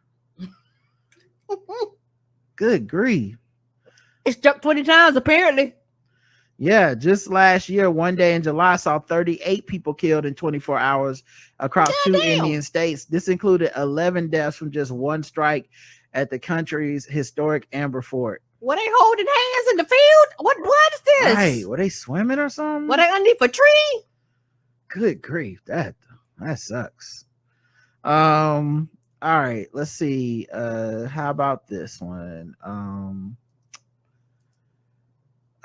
Good grief. It struck 20 times, apparently. Yeah, just last year, one day in July, saw 38 people killed in 24 hours across two Indian states. This included 11 deaths from just one strike at the country's historic Amber Fort. Were they holding hands in the field? What is this? Right, were they swimming or something? Were they underneath a tree? Good grief, that sucks. All right, let's see. How about this one?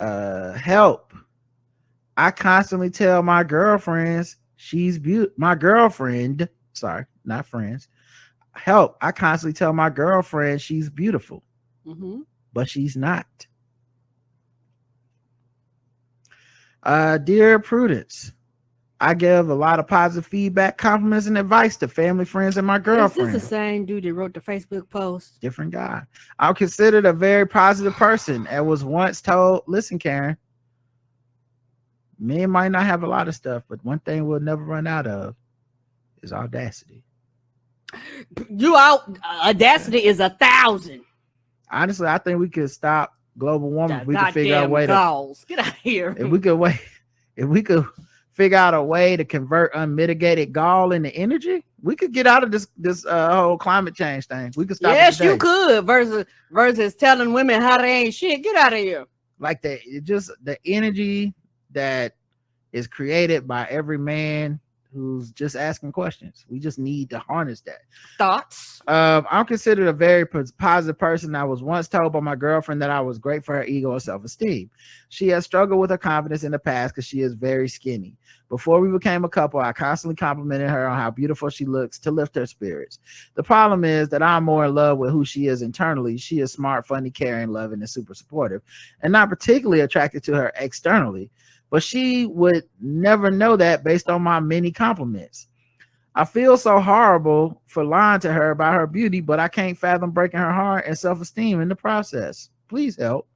Help. I constantly tell my girlfriends she's beautiful. My girlfriend, sorry, not friends. Help. I constantly tell my girlfriend she's beautiful, but she's not. Dear Prudence, I give a lot of positive feedback, compliments, and advice to family, friends, and my girlfriend. Is this the same dude that wrote the Facebook post? Different guy. I'm considered a very positive person and was once told, listen, Karen, men might not have a lot of stuff, but one thing we'll never run out of is audacity. Audacity is 1,000. Honestly, I think we could stop global warming if we could figure out a way to get out of here. If we could figure out a way to convert unmitigated gall into energy, we could get out of this whole climate change thing. We could stop. Yes, you could. Versus telling women how they ain't shit. Get out of here. Like the energy that is created by every man who's just asking questions. We just need to harness that. Thoughts? I'm considered a very positive person. I was once told by my girlfriend that I was great for her ego and self-esteem. She has struggled with her confidence in the past because she is very skinny. Before we became a couple, I constantly complimented her on how beautiful she looks to lift her spirits. The problem is that I'm more in love with who she is internally. She is smart, funny, caring, loving, and super supportive, and not particularly attracted to her externally. But she would never know that based on my many compliments. I feel so horrible for lying to her about her beauty, but I can't fathom breaking her heart and self-esteem in the process. Please help.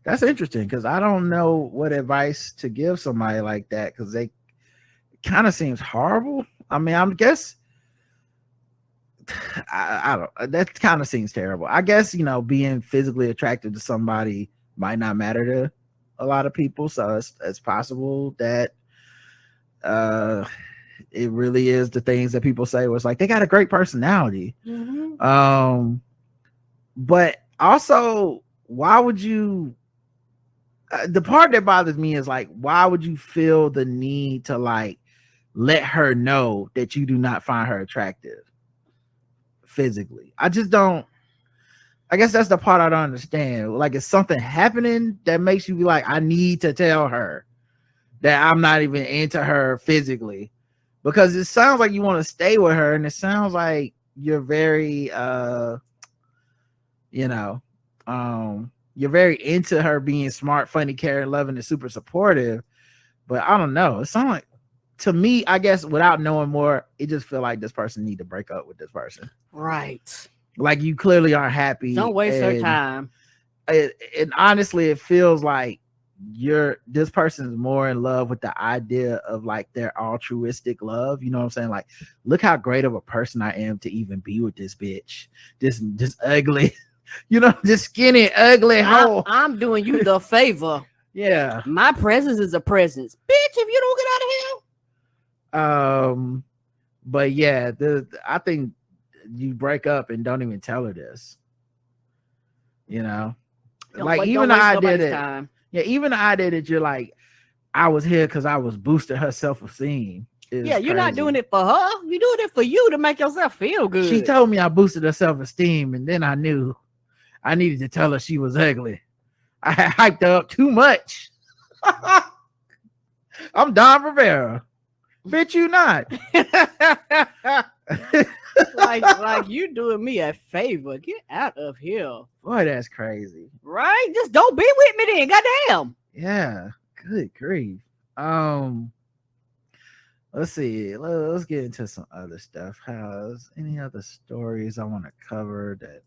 That's interesting because I don't know what advice to give somebody like that because they kind of seems horrible. I mean, I guess I don't. That kind of seems terrible. I guess being physically attracted to somebody might not matter to a lot of people, so it's possible that it really is the things that people say was like they got a great personality. But also, why would you? The part that bothers me is like, why would you feel the need to like let her know that you do not find her attractive physically? I just don't. I guess that's the part I don't understand. Like, is something happening that makes you be like, I need to tell her that I'm not even into her physically? Because it sounds like you want to stay with her, and it sounds like you're very you're very into her being smart, funny, caring, loving, and super supportive. But I don't know. It sounds like, to me, I guess without knowing more, it just feel like this person need to break up with this person. Right. Like, you clearly aren't happy. Don't waste her time. And honestly, it feels like this person is more in love with the idea of like their altruistic love. You know what I'm saying? Like, look how great of a person I am to even be with this bitch. This ugly, this skinny, ugly hoe. I'm doing you the favor. Yeah. My presence is a presence. Bitch, if you don't get out of here. But yeah, I think you break up and don't even tell her this. Like, even the idea that, even the idea that you're like, I was here because I was boosting her self-esteem. is Yeah, you're not crazy. doing it for her. You're doing it for you to make yourself feel good. She told me I boosted her self-esteem, and then I knew I needed to tell her she was ugly. I had hyped her up too much. I'm Don Rivera. Bitch, you not. like you doing me a favor. Get out of here. Boy, that's crazy. Right? Just don't be with me then. Goddamn. Yeah. Good grief. Let's see. Let's get into some other stuff. How's any other stories I want to cover that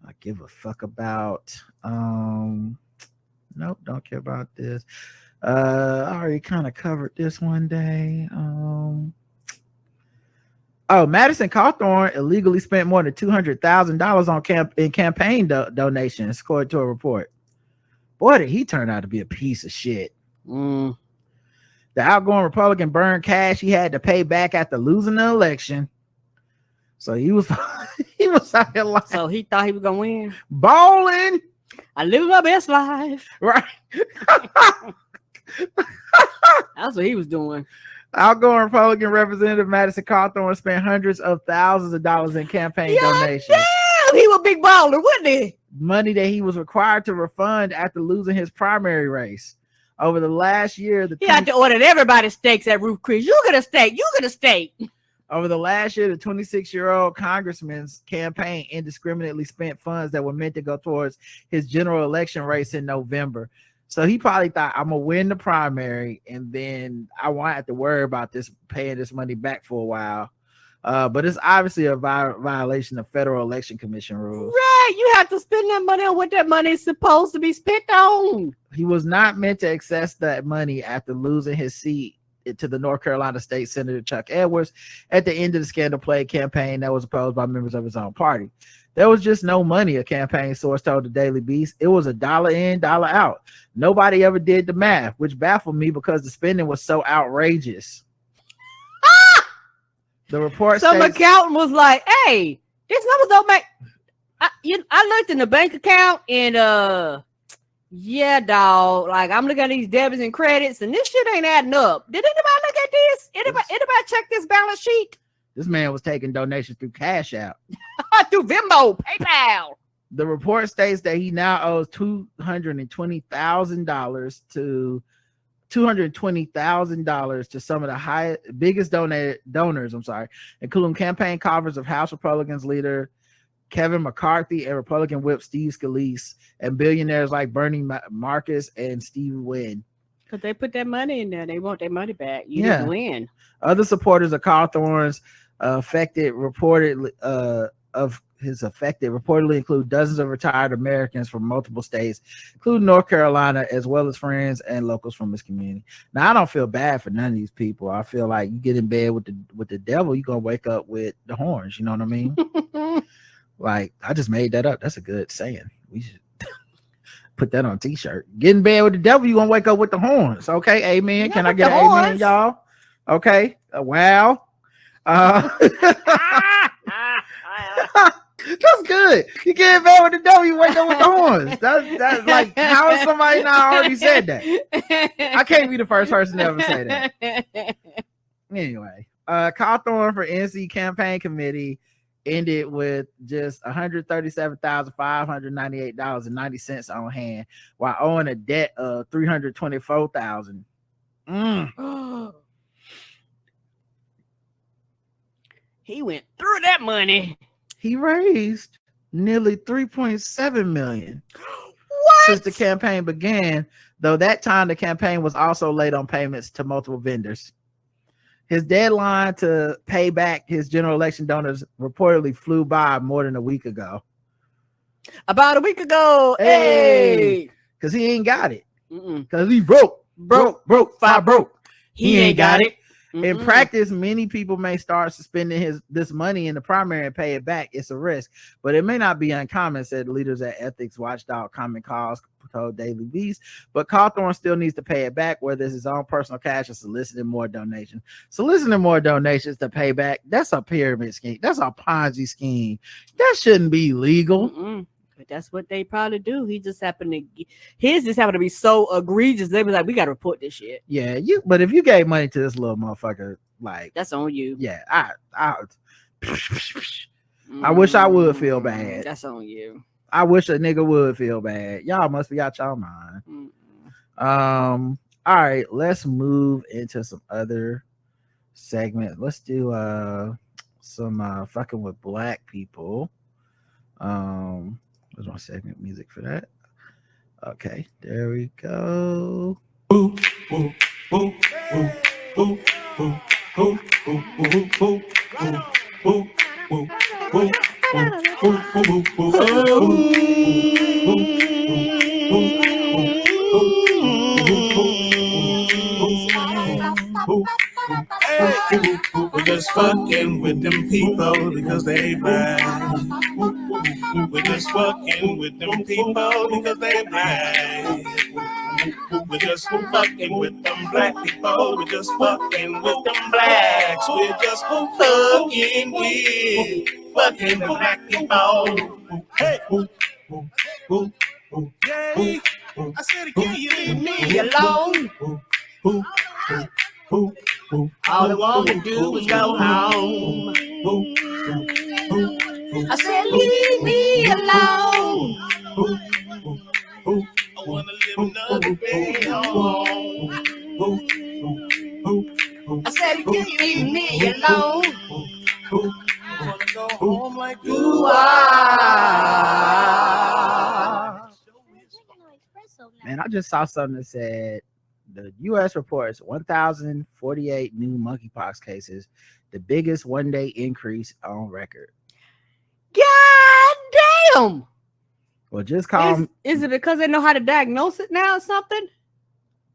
I give a fuck about? Nope, don't care about this. I already kind of covered this one day. Madison Cawthorn illegally spent more than $200,000 on campaign donations, according to a report. Boy, did he turn out to be a piece of shit. Mm. The outgoing Republican burned cash he had to pay back after losing the election. So he was out here like, So he thought he was gonna win. Balling. I live my best life. Right. That's what he was doing. Outgoing Republican Representative Madison Cawthorn spent hundreds of thousands of dollars in campaign donations. Damn, he was a big baller, wasn't he? Money that he was required to refund after losing his primary race. Over the last year, He had to order everybody steaks at Ruth Chris. You get a steak. You get a steak. Over the last year, the 26-year-old congressman's campaign indiscriminately spent funds that were meant to go towards his general election race in November. So he probably thought, I'm going to win the primary, and then I won't have to worry about this paying this money back for a while. But it's obviously a violation of Federal Election Commission rules. Right. You have to spend that money on what that money is supposed to be spent on. He was not meant to access that money after losing his seat to the North Carolina State Senator Chuck Edwards at the end of the scandal-plagued campaign that was opposed by members of his own party. There was just no money, a campaign source told the Daily Beast. It was a dollar in, dollar out. Nobody ever did the math, which baffled me because the spending was so outrageous. The report Some states, accountant was like, hey, these numbers don't make. I looked in the bank account and yeah, dog. Like I'm looking at these debits and credits, and this shit ain't adding up. Did anybody look at this? Anybody check this balance sheet? this man was taking donations through Cash App. Through Venmo, PayPal. The report states that he now owes $220,000 to some of the biggest donors, including campaign coffers of House Republicans leader Kevin McCarthy and Republican whip Steve Scalise, and billionaires like Bernie Marcus and Steve Wynn. Because they put that money in there. They want their money back. You didn't win. Other supporters of Cawthorn's affected reportedly include dozens of retired Americans from multiple states, including North Carolina, as well as friends and locals from his community. Now, I don't feel bad for none of these people. I feel like you get in bed with the devil, you're gonna wake up with the horns. You know what I mean? Like, I just made that up. That's a good saying. We should put that on a t-shirt. Get in bed with the devil, you're gonna wake up with the horns. Okay, amen. Yeah, can I get an amen, y'all? Okay. Wow. That's good. You get in bed with the devil, you wake up with the horns. That's like, how is somebody not already said that? I can't be the first person to ever say that. Anyway, Cawthorn for NC campaign committee ended with just $137,598.90 on hand, while owing a debt of $324,000. He went through that money. He raised nearly $3.7 million since the campaign began, though that time the campaign was also late on payments to multiple vendors. His deadline to pay back his general election donors reportedly flew by more than a week ago. About a week ago. Hey! Because he ain't got it. Because he broke. He ain't got it. In practice, many people may start suspending this money in the primary and pay it back. It's a risk, but it may not be uncommon, said leaders at ethics watchdog Common Cause told Daily Beast. But Cawthorn still needs to pay it back, whether it's his own personal cash or soliciting more donations. Soliciting more donations to pay back, that's a pyramid scheme. That's a Ponzi scheme. That shouldn't be legal. That's what they probably do. His just happened to be so egregious. They was like, we got to report this shit. Yeah, but if you gave money to this little motherfucker, like that's on you. Yeah, I wish I would feel bad. That's on you. I wish a nigga would feel bad. Y'all must be out y'all mind. All right, let's move into some other segments. Let's do some fucking with black people. Where's my segment music for that? Okay, there we go. Ooh, ooh, ooh, ooh, ooh, ooh, ooh, ooh, ooh, ooh, ooh, We're just fucking with them people because they black. We're just fucking with them people because they black. We're just fucking with them black people. We're just fucking with them blacks. We're just fucking with fucking the black people. Hey, yay! I said again, you leave me alone. All I want to do is go home. I said, leave me alone. I want to live another day home. I said, leave me alone. I want to go home like you are. Man, I just saw something that said the U.S. reports 1,048 new monkeypox cases, the biggest one-day increase on record. God damn! Well, just call. Is it because they know how to diagnose it now or something?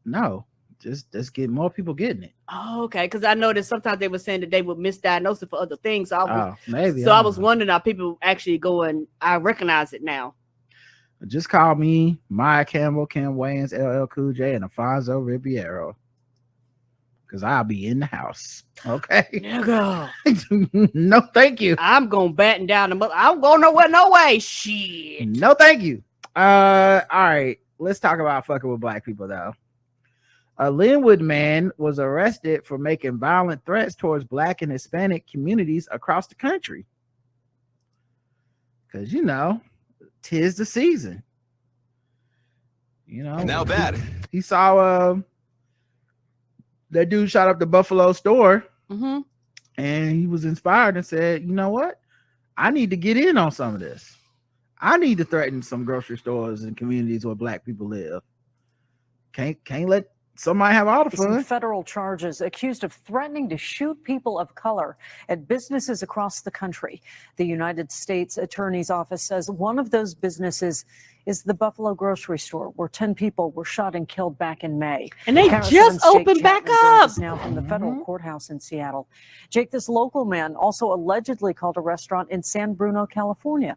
No, just get more people getting it. Oh, okay. Because I noticed sometimes they were saying that they would misdiagnose it for other things. So I was wondering how people actually go and I recognize it now. Just call me Maya Campbell, Kim Wayans, LL Cool J, and Alfonso Ribeiro. Because I'll be in the house. Okay. Nigga. No, thank you. I'm going to batten down the mother. I'm going nowhere, no way. Shit. No, thank you. All right. Let's talk about fucking with black people, though. A Linwood man was arrested for making violent threats towards black and Hispanic communities across the country. Because, you know, 'tis the season. You know. Now bad. He saw that dude shot up the Buffalo store, and he was inspired and said, you know what? I need to get in on some of this. I need to threaten some grocery stores and communities where black people live. Can't let somebody have all the fun. Some federal charges accused of threatening to shoot people of color at businesses across the country. The United States Attorney's Office says one of those businesses is the Buffalo grocery store, where 10 people were shot and killed back in May. And they just opened back up. Now from the federal courthouse in Seattle. Jake, this local man also allegedly called a restaurant in San Bruno, California.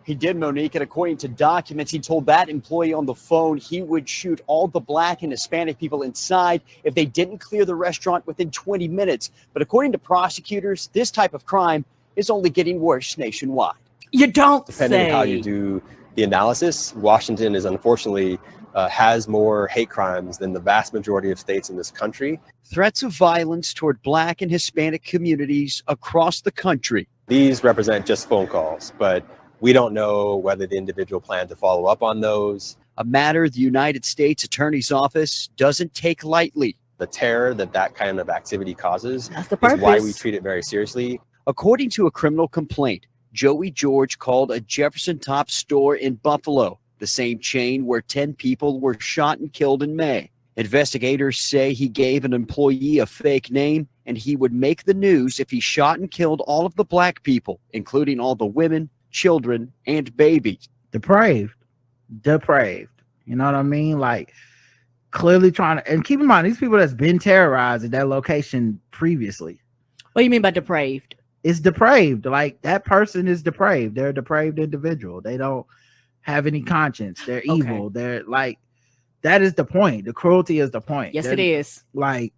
He did, Monique, and according to documents, he told that employee on the phone he would shoot all the black and Hispanic people inside if they didn't clear the restaurant within 20 minutes. But according to prosecutors, this type of crime is only getting worse nationwide. You don't Depending say. on how you do the analysis, Washington is unfortunately has more hate crimes than the vast majority of states in this country. Threats of violence toward black and Hispanic communities across the country. These represent just phone calls, but we don't know whether the individual planned to follow up on those. A matter the United States Attorney's Office doesn't take lightly. The terror that kind of activity causes That's the is purpose. why we treat it very seriously. According to a criminal complaint, Joey George called a Jefferson Top store in Buffalo, the same chain where 10 people were shot and killed in May. Investigators say he gave an employee a fake name and he would make the news if he shot and killed all of the black people, including all the women, children, and babies. Depraved. You know what I mean? Like, clearly trying to, and keep in mind, these people that's been terrorized at that location previously. What do you mean by depraved? It's depraved. Like, that person is depraved. They're a depraved individual. They don't have any conscience. They're evil. They're like, that is the point. The cruelty is the point. It is. Like,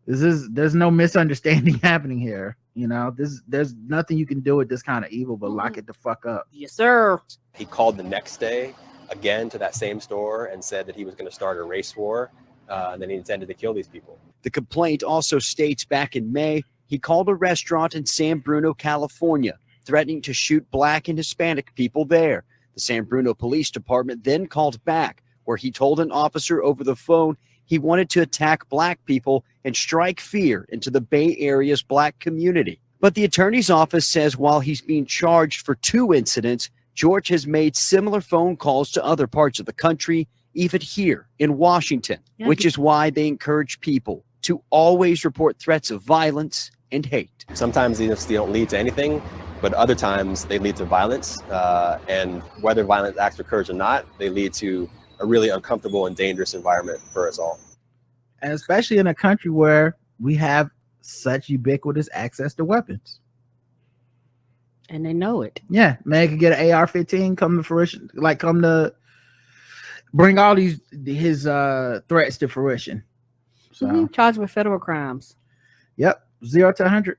There's no misunderstanding happening here. You know, there's nothing you can do with this kind of evil but lock it the fuck up. Yes, sir. He called the next day again to that same store and said that he was going to start a race war, and then he intended to kill these people. The complaint also states back in May, he called a restaurant in San Bruno, California, threatening to shoot Black and Hispanic people there. The San Bruno Police Department then called back, where he told an officer over the phone he wanted to attack Black people and strike fear into the Bay Area's Black community. But the attorney's office says while he's being charged for 2 incidents, George has made similar phone calls to other parts of the country, even here in Washington, which is why they encourage people to always report threats of violence and hate. Sometimes they don't lead to anything, but other times they lead to violence. And whether violent acts occurs or not, they lead to a really uncomfortable and dangerous environment for us all. And especially in a country where we have such ubiquitous access to weapons. And they know it. Yeah, man could get an AR-15, come to fruition, come to bring all his threats to fruition. So charged with federal crimes. Yep, 0 to 100.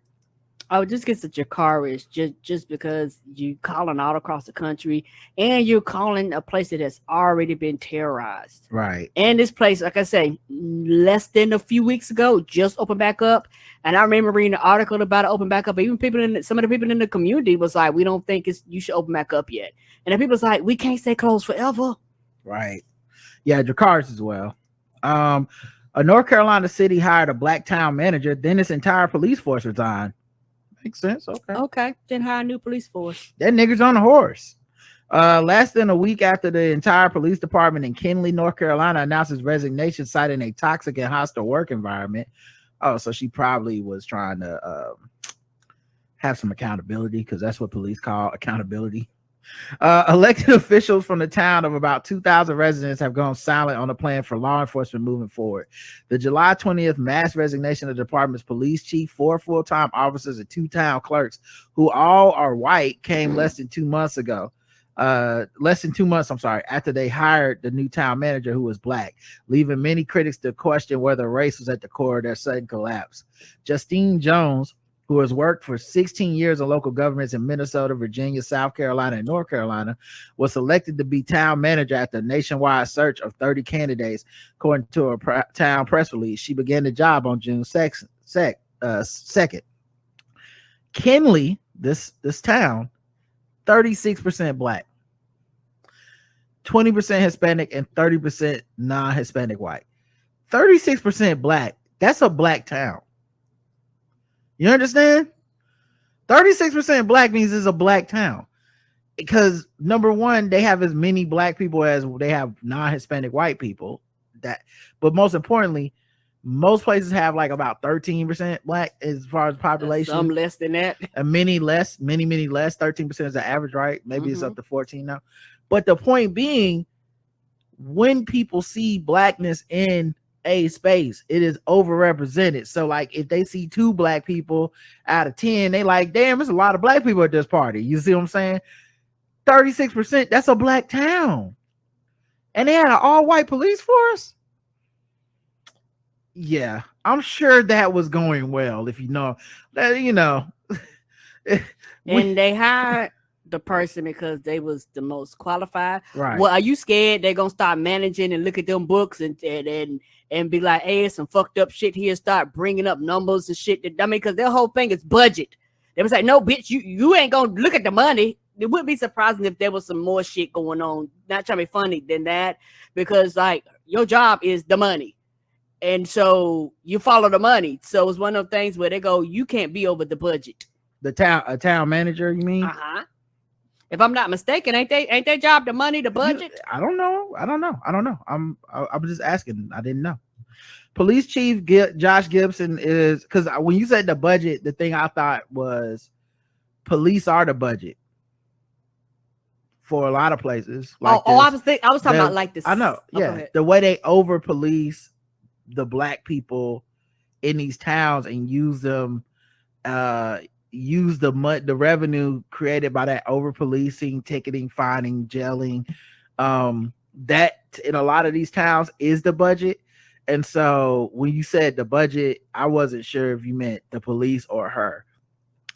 Oh, it just gets at your courage just because you calling all across the country and you're calling a place that has already been terrorized. Right. And this place, like I say, less than a few weeks ago, just opened back up. And I remember reading an article about it open back up. Even some of the people in the community was like, we don't think you should open back up yet. And then people was like, we can't stay closed forever. Right. Yeah, Dracarys as well. A North Carolina city hired a Black town manager, then its entire police force resigned. Makes sense. Okay. Then hire a new police force. That nigger's on a horse. Less than a week after the entire police department in Kenly, North Carolina announced his resignation, citing a toxic and hostile work environment. Oh, so she probably was trying to have some accountability, because that's what police call accountability. Elected officials from the town of about 2,000 residents have gone silent on a plan for law enforcement moving forward. The July 20th mass resignation of the department's police chief, 4 full-time officers, and 2 town clerks, who all are white, came less than 2 months, after they hired the new town manager, who was Black, leaving many critics to question whether race was at the core of their sudden collapse. Justine Jones, who has worked for 16 years in local governments in Minnesota, Virginia, South Carolina, and North Carolina, was selected to be town manager after a nationwide search of 30 candidates, according to a town press release. She began the job on June 2nd. Kenly, this town, 36% Black, 20% Hispanic, and 30% non-Hispanic white. 36% Black. That's a Black town. You understand? 36% Black means it's a Black town, because number one, they have as many Black people as they have non-Hispanic white people. But most importantly, most places have like about 13% Black as far as population. Some less than that. Many less. 13% is the average, right? Maybe it's up to 14 now. But the point being, when people see Blackness in a space, it is overrepresented. So like if they see 2 Black people out of 10, they like, damn, there's a lot of Black people at this party. You see what I'm saying? 36%, that's a Black town. And they had an all-white police force. Yeah, I'm sure that was going well, if you know that, and they hired the person because they was the most qualified. Right. Well, are you scared they're gonna start managing and look at them books and be like, hey, some fucked up shit here, start bringing up numbers and shit? Because their whole thing is budget. They was like, no, bitch, you ain't gonna look at the money. It wouldn't be surprising if there was some more shit going on, not trying to be funny than that, because like your job is the money. And so you follow the money. So it's one of those things where they go, you can't be over the budget. A town manager, you mean? Uh-huh. If I'm not mistaken, ain't their job the money, the budget? I don't know. I'm just asking. I didn't know. Police Chief Josh Gibson is, because when you said the budget, the thing I thought was police are the budget for a lot of places. Like I was talking about like this. I know. Yeah, the way they over police the Black people in these towns and use them, use the revenue created by that over policing, ticketing, fining, jailing. That in a lot of these towns is the budget. And so when you said the budget, I wasn't sure if you meant the police or her.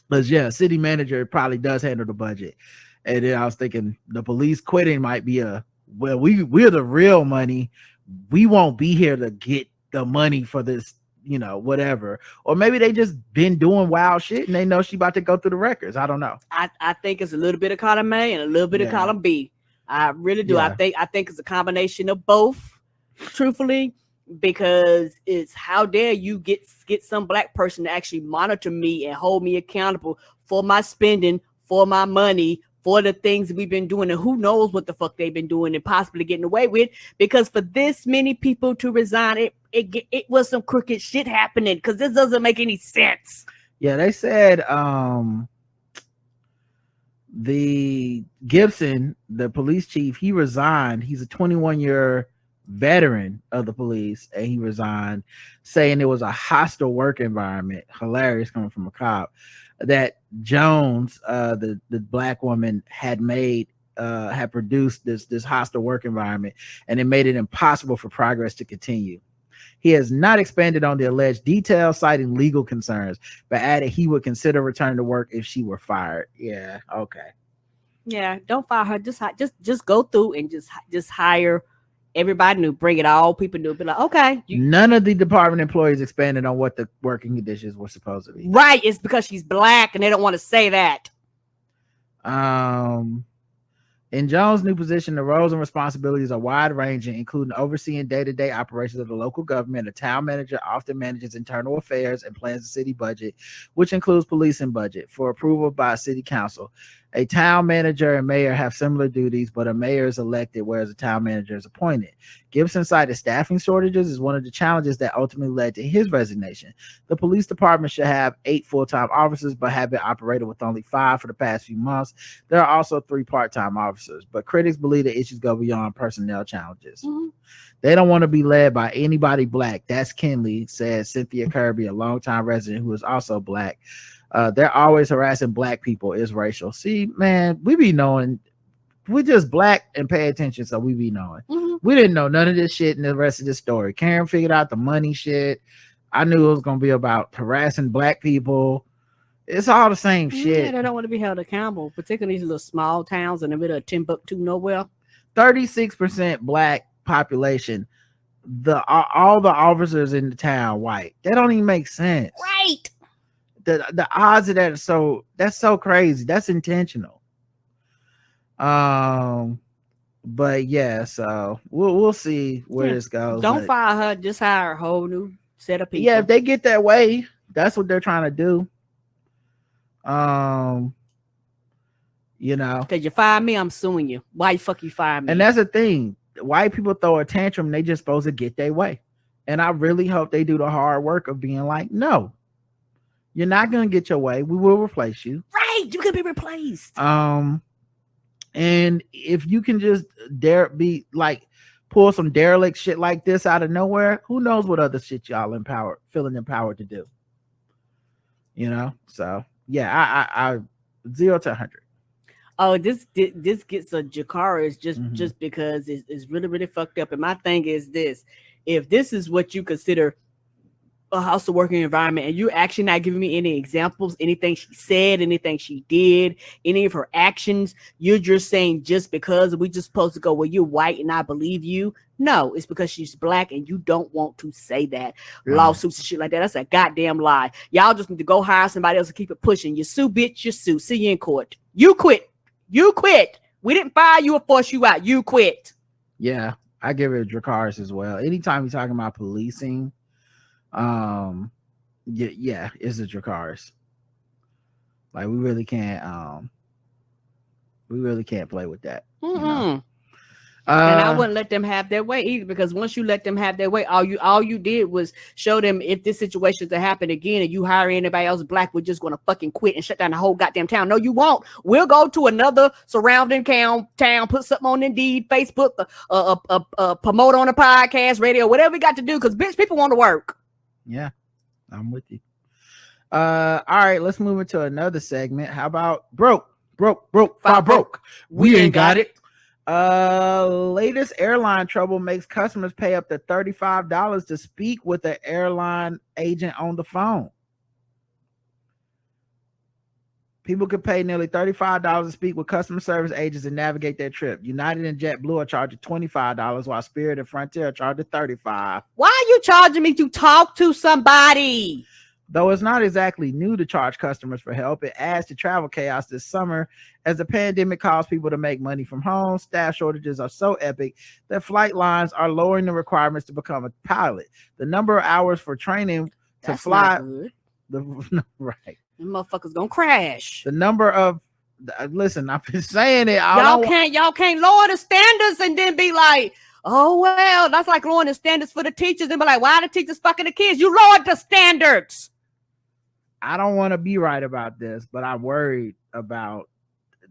But yeah, city manager probably does handle the budget. And then I was thinking the police quitting might be we're the real money. We won't be here to get the money for this, whatever. Or maybe they just been doing wild shit and they know she about to go through the records. I don't know. I think it's a little bit of column A and a little bit of column B. I really do. Yeah. I think it's a combination of both, truthfully, because it's how dare you get some black person to actually monitor me and hold me accountable for my spending, for my money, for the things we've been doing, and who knows what the fuck they've been doing and possibly getting away with. Because for this many people to resign, it was some crooked shit happening, because this doesn't make any sense. Yeah, they said the Gibson, the police chief, he resigned. He's a 21-year veteran of the police, and he resigned, saying it was a hostile work environment. Hilarious coming from a cop. That Jones, the black woman, had produced this hostile work environment, and it made it impossible for progress to continue. He has not expanded on the alleged details, citing legal concerns, but added he would consider returning to work if she were fired. Yeah, okay. Yeah, don't fire her. Just go through and just hire everybody new. Bring it all. People new. Be like, okay. None of the department employees expanded on what the working conditions were supposed to be. Right. It's because she's black and they don't want to say that. In Jones' new position, the roles and responsibilities are wide-ranging, including overseeing day-to-day operations of the local government. A town manager often manages internal affairs and plans the city budget, which includes policing budget, for approval by city council. A town manager and mayor have similar duties, but a mayor is elected, whereas a town manager is appointed. Gibson cited staffing shortages as one of the challenges that ultimately led to his resignation. The police department should have 8 full-time officers, but have been operating with only 5 for the past few months. There are also 3 part-time officers, but critics believe the issues go beyond personnel challenges. Mm-hmm. They don't want to be led by anybody black. That's Kinley, said Cynthia Kirby, a longtime resident who is also black. They're always harassing black people. Is racial. See, man, we be knowing. We just black and pay attention, so we be knowing. Mm-hmm. We didn't know none of this shit in the rest of the story. Karen figured out the money shit. I knew it was gonna be about harassing black people. It's all the same shit. Yeah, they don't want to be held accountable, particularly these little small towns in the middle of Timbuktu nowhere. 36% black population. All the officers in the town white. That don't even make sense. Right. The odds of that are that's so crazy. That's intentional. But yeah, so we'll see where this goes. Don't fire her, just hire a whole new set of people. Yeah, if they get that way, that's what they're trying to do. Because you fire me, I'm suing you. Why the fuck you fire me? And that's the thing. White people throw a tantrum, they just supposed to get their way. And I really hope they do the hard work of being like, no, you're not gonna get your way. We will replace you. Right, you can be replaced. And if you can just pull some derelict shit like this out of nowhere, who knows what other shit y'all feeling empowered to do. So yeah, I 0 to 100. Oh, this gets a Jakara just because it's really, really fucked up. And my thing is this: if this is what you consider a hostile working environment, and you're actually not giving me any examples, anything she said, anything she did, any of her actions, you're just saying just because we just supposed to go, well, you're white and I believe you. No, it's because she's black and you don't want to say that. Lawsuits and shit like that. That's a goddamn lie. Y'all just need to go hire somebody else and keep it pushing. You sue, bitch, you sue. See you in court. You quit. You quit. We didn't fire you or force you out. You quit. Yeah, I give it a Dracarys as well. Anytime you're talking about policing, yeah, it's a Dracarys. Like we really can't play with that. Mm-hmm. And I wouldn't let them have their way either, because once you let them have their way, all you did was show them if this situation to happen again and you hire anybody else black, we're just gonna fucking quit and shut down the whole goddamn town. No, you won't. We'll go to another surrounding town, put something on Indeed, Facebook, promote on a podcast, radio, whatever we got to do, because bitch, people want to work. Yeah, I'm with you. All right, let's move into another segment. How about broke? We ain't got it. Latest airline trouble makes customers pay up to $35 to speak with an airline agent on the phone. People could pay nearly $35 to speak with customer service agents and navigate their trip. United and JetBlue are charging $25, while Spirit and Frontier are charging $35. Why are you charging me to talk to somebody? Though it's not exactly new to charge customers for help, it adds to travel chaos this summer as the pandemic caused people to make money from home. Staff shortages are so epic that flight lines are lowering the requirements to become a pilot. The number of hours for training to fly, right? Them motherfuckers gonna crash. The number of listen, I've been saying it. Y'all can't lower the standards and then be like, oh well, that's like lowering the standards for the teachers and be like, why are the teachers fucking the kids? You lowered the standards. I don't want to be right about this, but I'm worried about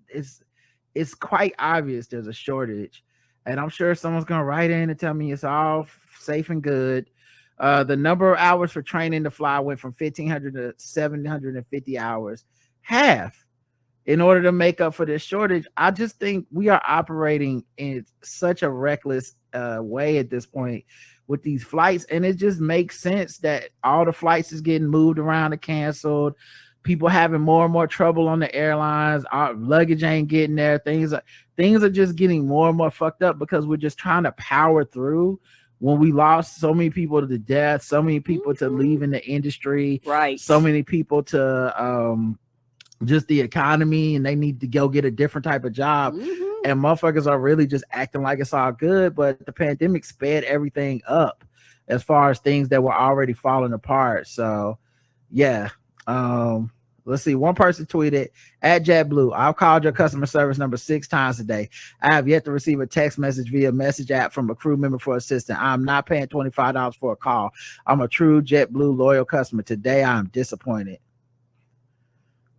it's quite obvious there's a shortage, and I'm sure someone's gonna write in and tell me it's all safe and good. The number of hours for training to fly went from 1,500 to 750 hours, half, in order to make up for this shortage. I just think we are operating in such a reckless way at this point with these flights, and it just makes sense that all the flights is getting moved around and canceled. People having more and more trouble on the airlines. Our luggage ain't getting there. Things are just getting more and more fucked up because we're just trying to power through when we lost so many people to death, so many people to leaving the industry, right? So many people to just the economy, and they need to go get a different type of job. And motherfuckers are really just acting like it's all good, but the pandemic sped everything up as far as things that were already falling apart. So yeah. Let's see. One person tweeted, at JetBlue, I've called your customer service number 6 times a day. I have yet to receive a text message via message app from a crew member for assistance. I'm not paying $25 for a call. I'm a true JetBlue loyal customer. Today I'm disappointed.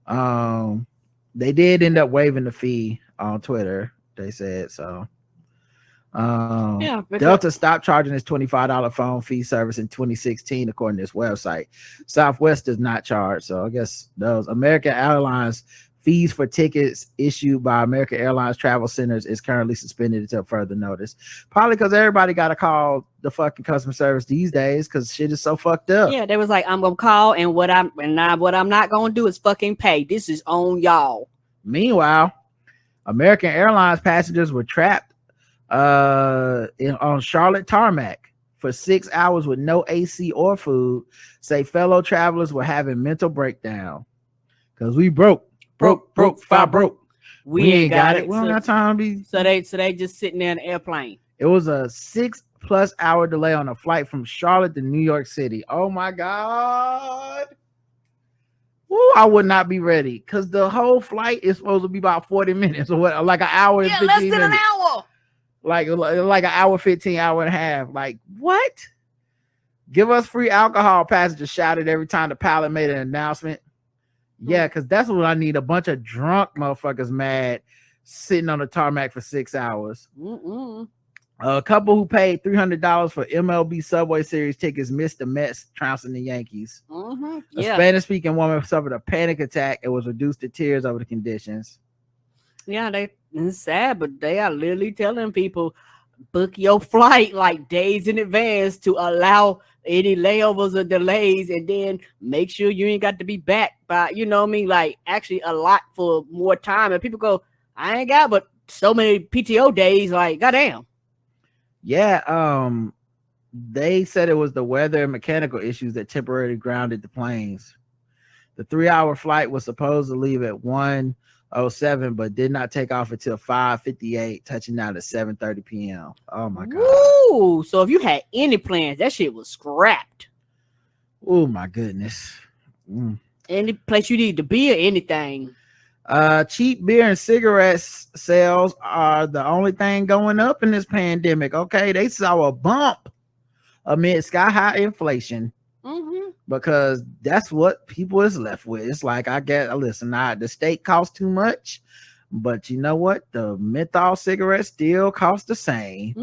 They did end up waiving the fee on Twitter, they said. So Delta stopped charging its $25 phone fee service in 2016, according to this website. Southwest does not charge. So I guess those American Airlines fees for tickets issued by American Airlines travel centers is currently suspended until further notice. Probably because everybody got to call the fucking customer service these days because shit is so fucked up. Yeah, they was like, I'm gonna call, and what I'm not gonna do is fucking pay. This is on y'all. Meanwhile, American Airlines passengers were trapped on Charlotte tarmac for 6 hours with no AC or food. Say fellow travelers were having mental breakdown because we broke. We ain't got it. We don't got time to be. So they just sitting there in the airplane. It was a 6+ hour delay on a flight from Charlotte to New York City. Oh my god. Woo, I would not be ready because the whole flight is supposed to be about 40 minutes or what, like an hour and 15 less than minutes. an hour. Like an hour 15, hour and a half. Like what? Give us free alcohol, passengers shouted every time the pilot made an announcement. Yeah, because that's what I need. A bunch of drunk motherfuckers mad sitting on the tarmac for 6 hours. A couple who paid $300 for MLB Subway Series tickets missed the Mets trouncing the Yankees. A Spanish-speaking woman suffered a panic attack and was reduced to tears over the conditions. Yeah, it's sad, but they are literally telling people book your flight like days in advance to allow any layovers or delays, and then make sure you ain't got to be back by, you know what I mean, like actually a lot for more time. And people go, I ain't got but so many PTO days, like goddamn. Yeah, they said it was the weather and mechanical issues that temporarily grounded the planes. The 3-hour flight was supposed to leave at 1:07, but did not take off until 5:58, touching down at 7:30 p.m. Oh my god. Ooh, so if you had any plans, that shit was scrapped. Oh my goodness. Any place you need to be or anything. Cheap beer and cigarettes sales are the only thing going up in this pandemic. Okay, they saw a bump amid sky-high inflation. Because that's what people is left with. It's like, the state costs too much, but you know what? The menthol cigarettes still cost the same.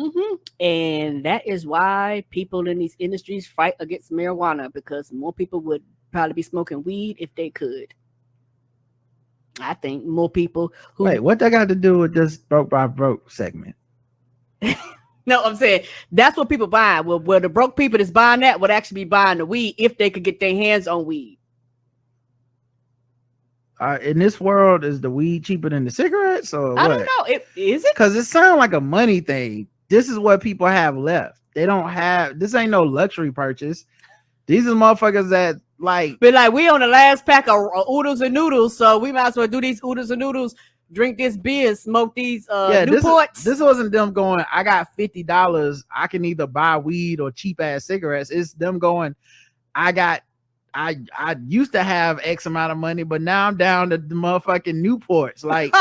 And that is why people in these industries fight against marijuana, because more people would probably be smoking weed if they could. I think more people who Wait, what that got to do with this broke by broke segment? No, I'm saying that's what people buy. Well, where the broke people that's buying that would actually be buying the weed if they could get their hands on weed. In this world, is the weed cheaper than the cigarettes, or I what? don't know. Is it? Because it sounds like a money thing. This is what people have left. They don't have. This ain't no luxury purchase. These are motherfuckers that like. But like we on the last pack of oodles and noodles, so we might as well do these oodles and noodles, drink this beer, smoke these Newports. This wasn't them going, I got $50. I can either buy weed or cheap ass cigarettes. It's them going, I used to have X amount of money, but now I'm down to the motherfucking Newports. Like,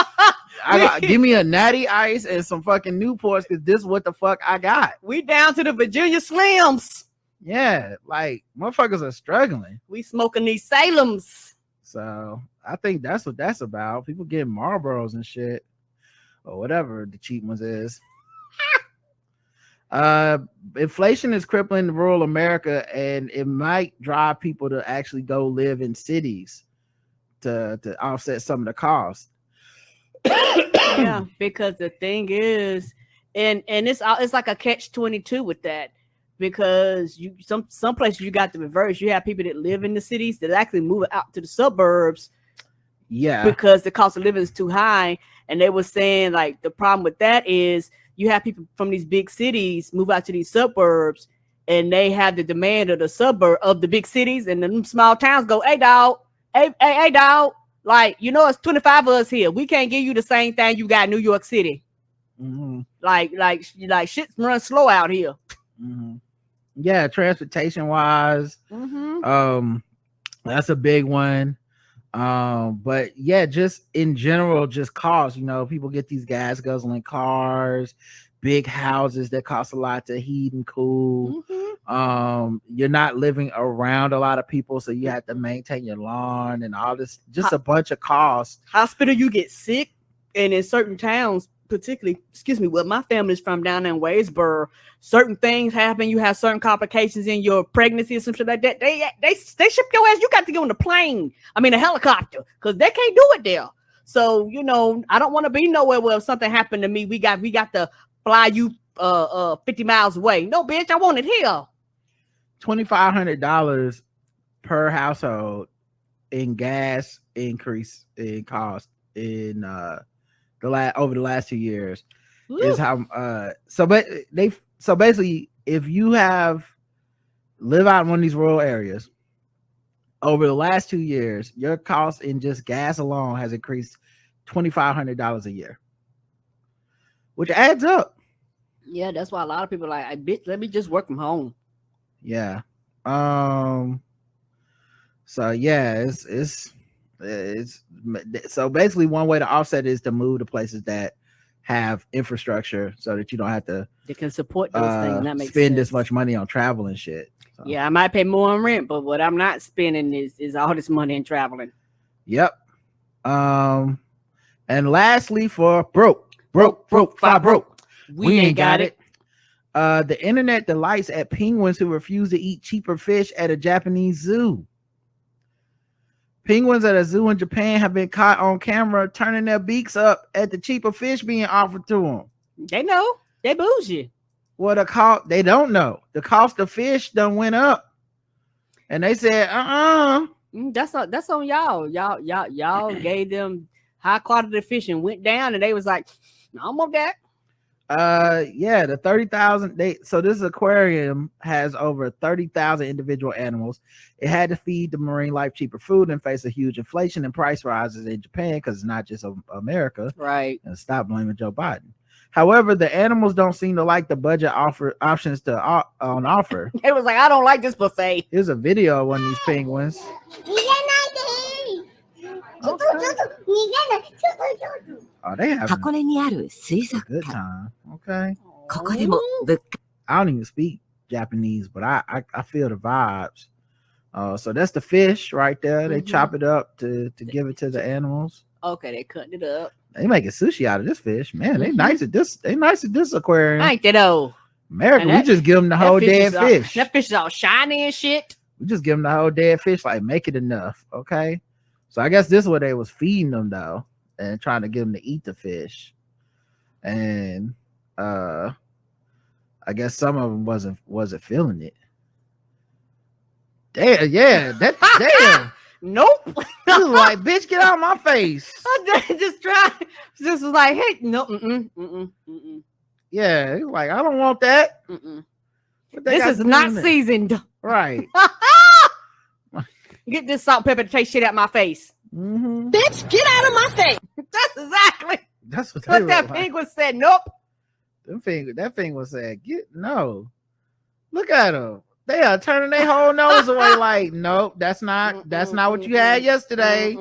give me a natty ice and some fucking Newports, because this is what the fuck I got. We down to the Virginia Slims. Yeah, like motherfuckers are struggling. We smoking these Salems. So I think that's what that's about. People getting Marlboros and shit, or whatever the cheap ones is. Inflation is crippling rural America, and it might drive people to actually go live in cities to offset some of the costs. Yeah, because the thing is, and it's like a catch-22 with that. Because you some places you got the reverse. You have people that live in the cities that actually move out to the suburbs. Yeah. Because the cost of living is too high. And they were saying like the problem with that is you have people from these big cities move out to these suburbs, and they have the demand of the suburb of the big cities, and then small towns go, hey dog, hey dog, like it's 25 of us here. We can't give you the same thing you got in New York City. Mm-hmm. Like shit's run slow out here. Mm-hmm. Yeah, transportation wise, that's a big one. But yeah, just in general, just cost. People get these gas guzzling cars, big houses that cost a lot to heat and cool. Mm-hmm. You're not living around a lot of people, so you have to maintain your lawn and all this. Just a bunch of costs. Hospital, you get sick, and in certain towns, particularly, where my family's from down in Waysboro, certain things happen. You have certain complications in your pregnancy or some shit like that. They ship your ass. You got to get on the plane. a helicopter, because they can't do it there. So I don't want to be nowhere where if something happened to me, we got to fly you 50 miles away. No, bitch, I want it here. $2,500 per household in gas increase in cost in over the last 2 years. Ooh. Is how so basically if you live out in one of these rural areas over the last 2 years, your cost in just gas alone has increased $2,500 a year, which adds up. Yeah, that's why a lot of people are like, bitch, let me just work from home. Yeah. So yeah, it's so basically one way to offset is to move to places that have infrastructure so that you don't have to they can support those things, and that makes spend sense. This much money on travel and shit. So. Yeah, I might pay more on rent, but what I'm not spending is all this money in traveling. Yep. And lastly, for broke, we ain't got it. The internet delights at penguins who refuse to eat cheaper fish at a Japanese zoo. Penguins at a zoo in Japan have been caught on camera turning their beaks up at the cheaper fish being offered to them. They know. They bougie. Well, they don't know. The cost of fish done went up. And they said, That's on y'all. Y'all gave them high quality fish and went down, and they was like, no, I'm on that. Yeah, the 30,000. So this aquarium has over 30,000 individual animals. It had to feed the marine life cheaper food and face a huge inflation and price rises in Japan because it's not just America, right? And stop blaming Joe Biden. However, the animals don't seem to like the budget options on offer. It was like, I don't like this buffet. Here's a video of one of these penguins. Oh, they have a good time. Okay. I don't even speak Japanese, but I feel the vibes. So that's the fish right there. They chop it up to give it to the animals. Okay, they cutting it up. They making sushi out of this fish. Man, they nice at this. They nice at this aquarium. Ain't they though? America, we just give them the whole dead fish. That fish is all shiny and shit. We just give them the whole dead fish. Like, make it enough, okay? So I guess this is what they was feeding them though, and trying to get them to eat the fish. And I guess some of them wasn't feeling it. Damn, yeah, damn. Nope. He was like, bitch, get out of my face. Just was like, hey, no, Yeah, he was like, I don't want that. This is not seasoned. Right. Get this salt pepper to taste shit out my face. Bitch, get out of my face. That's exactly That's what that penguin said. Nope. That penguin said, no. Look at him. They are turning their whole nose away like, nope, that's not what you had yesterday.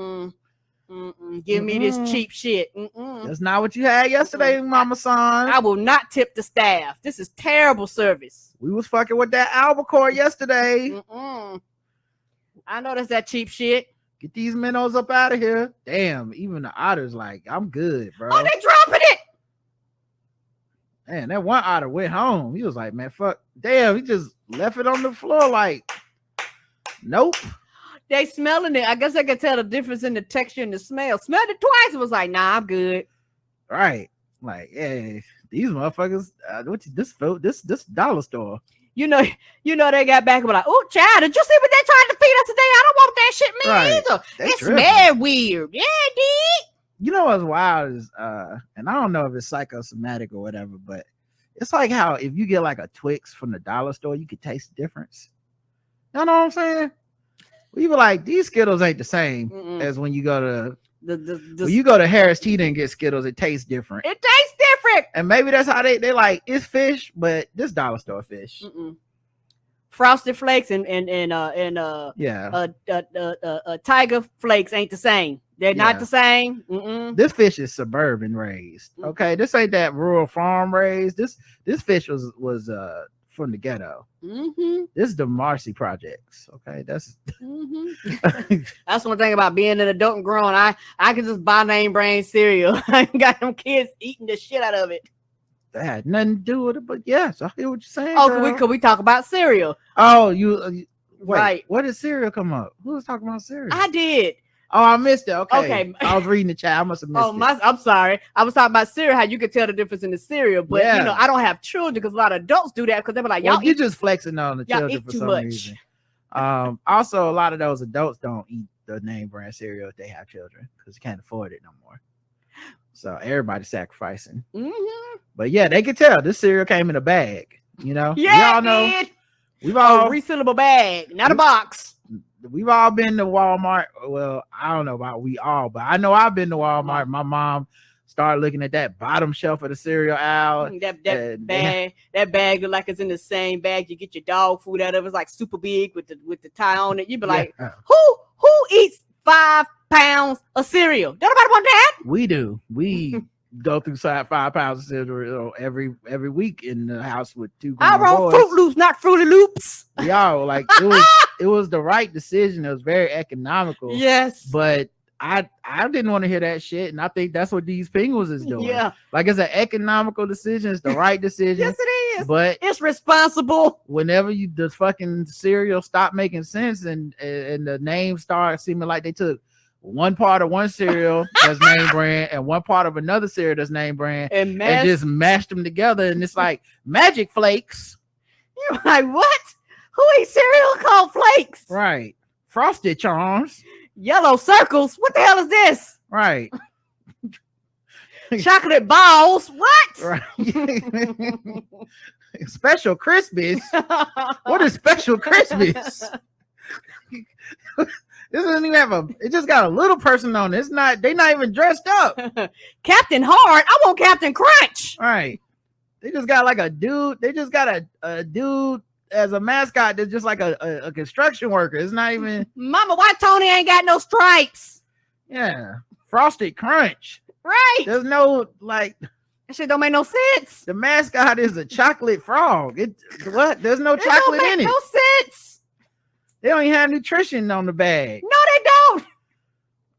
Give me this cheap shit. That's not what you had yesterday, Mama Son. I will not tip the staff. This is terrible service. We was fucking with that albacore yesterday. I know that's that cheap shit. Get these minnows up out of here. Damn, even the otters like, I'm good, bro. Oh, they dropping it. Man, that one otter went home. He was like, man, fuck. Damn, he just left it on the floor like, nope. They smelling it. I guess I could tell the difference in the texture and the smell. Smelled it twice. It was like, nah, I'm good. Right. Like, yeah, these motherfuckers, this dollar store. You know, they got back and were like, oh, child, did you see what they trying to feed us today? I don't want that shit, me either. It smelled weird. Yeah, it did. You know what's wild is, and I don't know if it's psychosomatic or whatever, but it's like how if you get like a Twix from the dollar store, you could taste the difference. You know what I'm saying? We were like, these Skittles ain't the same as when you go to when you go to Harris Teeter and get Skittles, it tastes different. It tastes different. And maybe that's how they like, it's fish, but this dollar store fish. Frosted Flakes and Tiger Flakes ain't the same. They're not the same. This fish is suburban raised. Okay, this ain't that rural farm raised. This fish was from the ghetto. This is the Marcy projects. Okay, that's that's one thing about being an adult and grown. I can just buy name brand cereal. I ain't got them kids eating the shit out of it. That had nothing to do with it, but yes, I hear what you're saying. Oh, could we talk about cereal? Oh, wait, right. What did cereal come up? Who was talking about cereal? I did. Oh, I missed it. Okay. I was reading the chat. I must have missed it. I'm sorry. I was talking about cereal, how you could tell the difference in the cereal. But, you know, I don't have children because a lot of adults do that because they were like, you're just flexing on the children for some reason. Also, a lot of those adults don't eat the name brand cereal if they have children because you can't afford it no more. So everybody's sacrificing. But, yeah, they could tell this cereal came in a bag, you know? Yeah, y'all know. We've all resealable bag, not a box. We've all been to Walmart. Well, I don't know about we all, but I know I've been to Walmart. My mom started looking at that bottom shelf of the cereal aisle. That bag look like it's in the same bag you get your dog food out of. It's like super big with the tie on it. You'd be like, who eats 5 pounds of cereal? Don't nobody want that. We do. We go through 5 pounds of cereal every week in the house with 2 I wrote Fruit Loops, not Fruity Loops. Y'all, like it was the right decision. It was very economical. Yes, but I didn't want to hear that shit, and I think that's what these penguins is doing. Yeah, like it's an economical decision. It's the right decision. Yes, it is. But it's responsible. Whenever the fucking cereal stopped making sense, and the names start seeming like they took one part of one cereal that's name brand and one part of another cereal that's name brand and just mashed them together, and it's like Magic Flakes. You're like, what? Who eats cereal called flakes? Right. Frosted Charms. Yellow circles. What the hell is this? Right. Chocolate balls. What? Right. Special Crispies. What is Special Crispies? This doesn't even have it just got a little person on it. They're not even dressed up. Captain Hard. I want Captain Crunch. Right. They just got like a dude. They just got a dude as a mascot that's just like a construction worker. It's not even Mama, why Tony ain't got no stripes? Yeah. Frosted Crunch. Right. There's no like that shit don't make no sense. The mascot is a chocolate frog. There's no chocolate in it. No sense. They don't even have nutrition on the bag. No, they don't.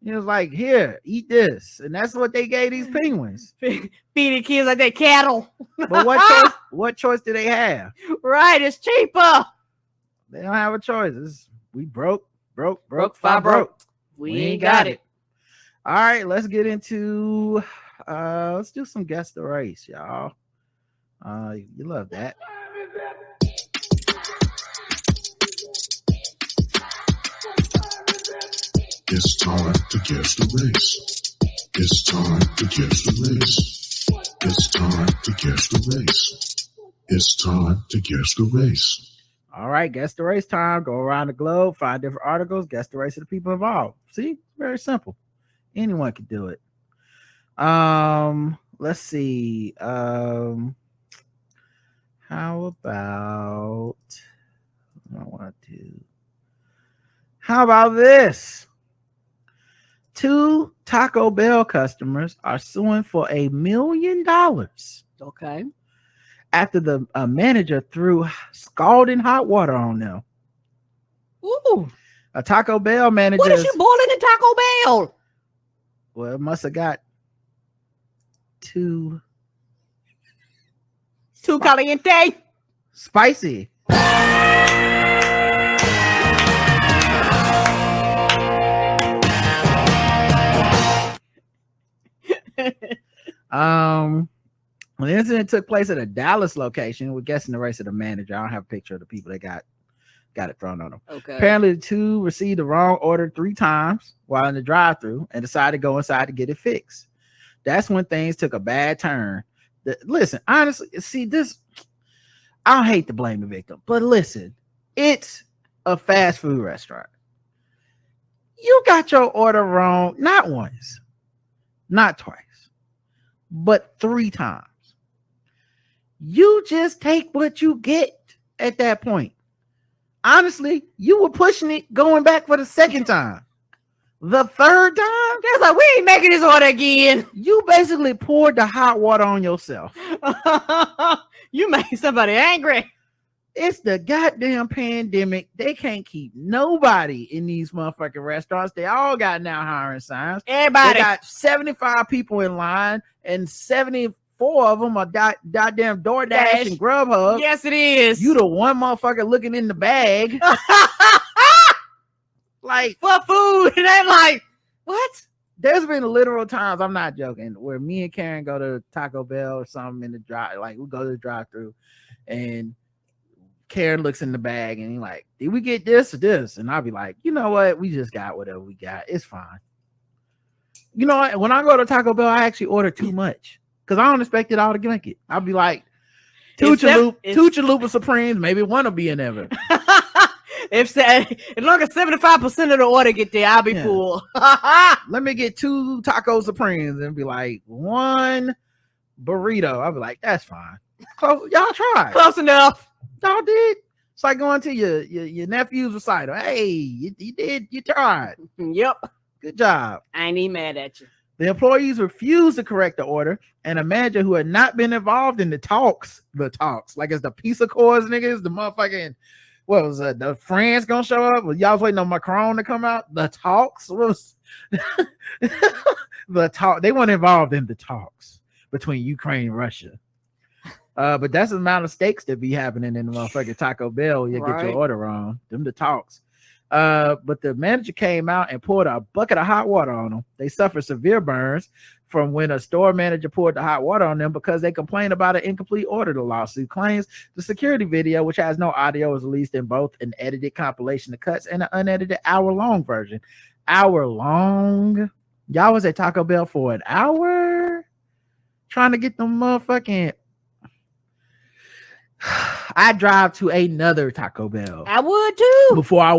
It was like, here, eat this. And that's what they gave these penguins. Feeding kids like they cattle. But what choice do they have? Right, it's cheaper. They don't have a choice. We broke. Broke. We ain't got it. All right, let's get into let's do some guess the race, y'all. You love that. It's time to guess the race. It's time to guess the race. It's time to guess the race. It's time to guess the race. All right, guess the race time. Go around the globe, find different articles, guess the race of the people involved. See, very simple. Anyone can do it. Let's see. How about this? 2 Taco Bell customers are suing for $1 million. Okay. After the manager threw scalding hot water on them. Ooh. A Taco Bell manager. What is you boiling in Taco Bell? Well, it must have got too caliente. Spicy. When the incident took place at a Dallas location, we're guessing the race of the manager. I don't have a picture of the people that got it thrown on them. Okay. Apparently, the 2 received the wrong order 3 times while in the drive-thru and decided to go inside to get it fixed. That's when things took a bad turn. Listen, honestly, see this. I don't hate to blame the victim, but listen, it's a fast food restaurant. You got your order wrong, not once, not twice, but 3 times. You just take what you get at that point. Honestly, you were pushing it going back for the 2nd time. The 3rd time, that's like, we ain't making this order again. You basically poured the hot water on yourself. You made somebody angry. It's the goddamn pandemic. They can't keep nobody in these motherfucking restaurants. They all got now hiring signs. Everybody. They got 75 people in line, and 74 of them are goddamn DoorDash and Grubhub. Yes, it is. You the one motherfucker looking in the bag. Like, for food. And I'm like, what? There's been literal times, I'm not joking, where me and Karen go to Taco Bell or something in the drive, like we go to the drive-thru, and Karen looks in the bag and he's like, did we get this or this? And I'll be like, you know what? We just got whatever we got. It's fine. You know what? When I go to Taco Bell, I actually order too much because I don't expect it all to make it. I'll be like, two Chalupa Supremes, maybe one will be in there. As long as 75% of the order get there, I'll be full. Let me get 2 Taco Supremes and be like, 1 burrito. I'll be like, that's fine. Y'all tried. Close enough. Y'all did. It's like going to your nephew's recital. Hey, you did. You tried. Yep. Good job. I ain't even mad at you. The employees refused to correct the order, and a manager who had not been involved in the talks, like it's the Peace Accords niggas, the motherfucking, what was it? The France gonna show up? Y'all was waiting on Macron to come out. The talks was the talk. They weren't involved in the talks between Ukraine and Russia. But that's the amount of stakes that be happening in the motherfucking Taco Bell. You get your order wrong. Them the talks. But the manager came out and poured a bucket of hot water on them. They suffered severe burns from when a store manager poured the hot water on them because they complained about an incomplete order. The lawsuit claims the security video, which has no audio, was released in both an edited compilation of cuts and an unedited hour-long version. Hour-long? Y'all was at Taco Bell for an hour? Trying to get them motherfucking... I drive to another Taco Bell. I would too. Before I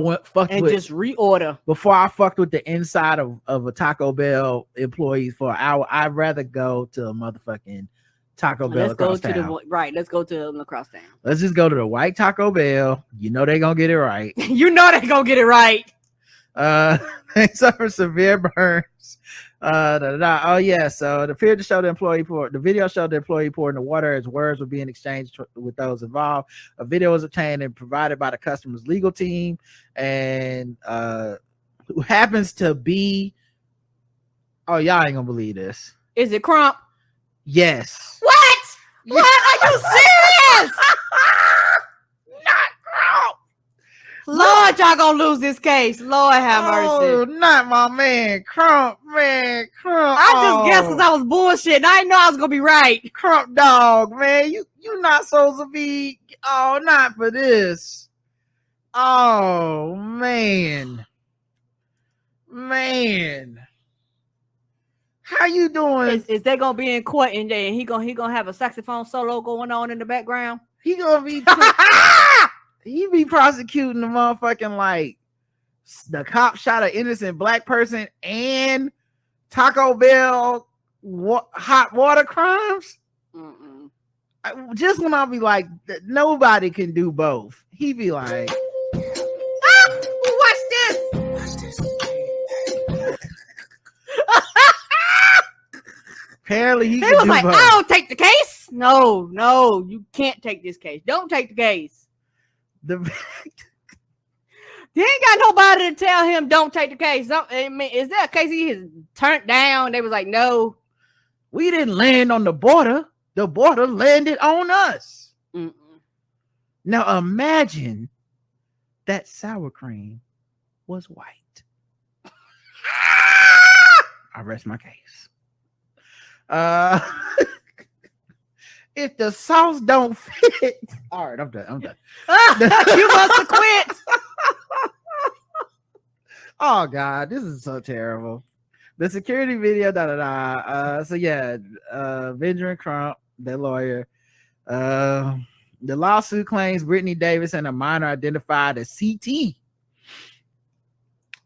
just reorder. Before I fucked with the inside of a Taco Bell employee for an hour, I'd rather go to a motherfucking Taco Bell. Let's go to Lacrosse Town. Let's just go to the white Taco Bell. You know they're gonna get it right. You know they're gonna get it right. They suffer severe burns. Oh yeah. So the video showed the employee pouring the water as words were being exchanged with those involved. A video was obtained and provided by the customer's legal team, and who happens to be. Oh, y'all ain't gonna believe this. Is it Crump? Yes. What? What? Are you serious? Not Crump. Lord thought y'all gonna lose this case. Lord have mercy. Not my man, Crump, man, Crump. I just guessed because I was bullshitting. I didn't know I was gonna be right. Crump dog, man. You not supposed to be. Oh, not for this. Oh man. How you doing? Is they gonna be in court and he gonna have a saxophone solo going on in the background? He gonna be he be prosecuting the motherfucking like the cop shot an innocent black person and Taco Bell hot water crimes. Just when I'll be like, nobody can do both. He be like, watch this. Apparently he was like, both. I don't take the case. No, you can't take this case. Don't take the case. He ain't got nobody to tell him don't take the case. I mean, is there a case he has turned down? They was like, no, we didn't land on the border. The border landed on us. Now imagine that sour cream was white. I rest my case. If the sauce don't fit, all right, I'm done. You must have quit. Oh God, this is so terrible. The security video, so yeah, Benjamin Crump, the lawyer, the lawsuit claims Brittany Davis and a minor identified as CT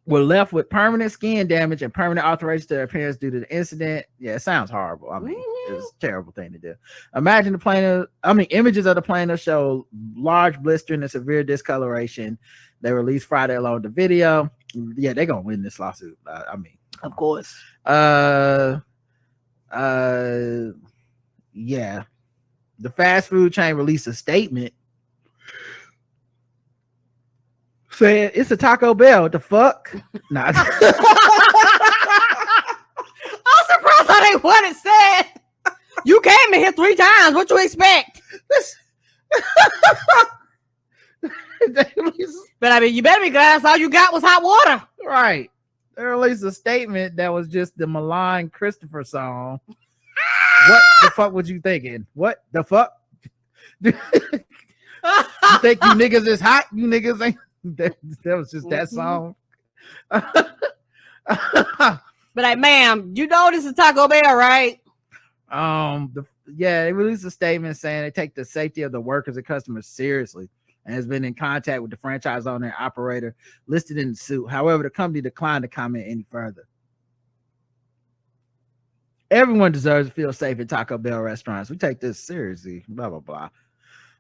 were left with permanent skin damage and permanent alteration to their appearance due to the incident. Yeah, it sounds horrible. I mean, it's a terrible thing to do. Images of the plaintiff show large blistering and severe discoloration. They released Friday along with the video. Yeah, they're gonna win this lawsuit. Of course. Yeah. The fast food chain released a statement saying it's a Taco Bell. What the fuck? Nah. I'm surprised how they what it said. You came in here 3 times. What you expect? But I mean, you better be glad that's all you got was hot water. Right. They released a statement that was just the malign Christopher song. What the fuck was you thinking? What the fuck? You think you niggas is hot? You niggas ain't. That was just that song. But like, ma'am, you know this is Taco Bell, right? They released a statement saying they take the safety of the workers and customers seriously and has been in contact with the franchise owner and operator listed in the suit. However, the company declined to comment any further. Everyone deserves to feel safe at Taco Bell restaurants. We take this seriously. Blah blah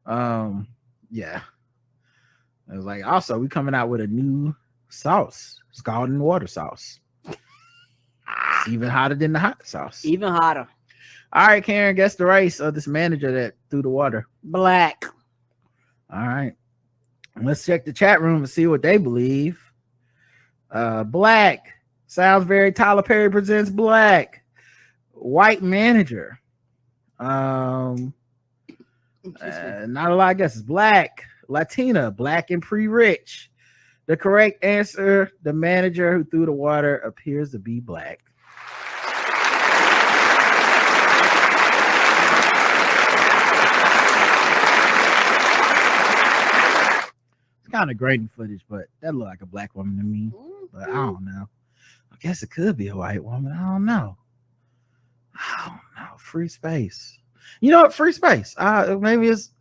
blah. Yeah. It was like, also, we coming out with a new sauce, scalding water sauce. It's even hotter than the hot sauce. Even hotter. All right, Karen, guess the race of this manager that threw the water. Black. All right. Let's check the chat room and see what they believe. Black. Sounds very Tyler Perry presents Black. White manager. Not a lot of guesses. Black. Latina, black and pre-rich. The correct answer, the manager who threw the water appears to be black. It's kind of grainy footage, but that looked like a black woman to me. But I don't know. I guess it could be a white woman. I don't know. Free space. You know what? Free space. Maybe it's,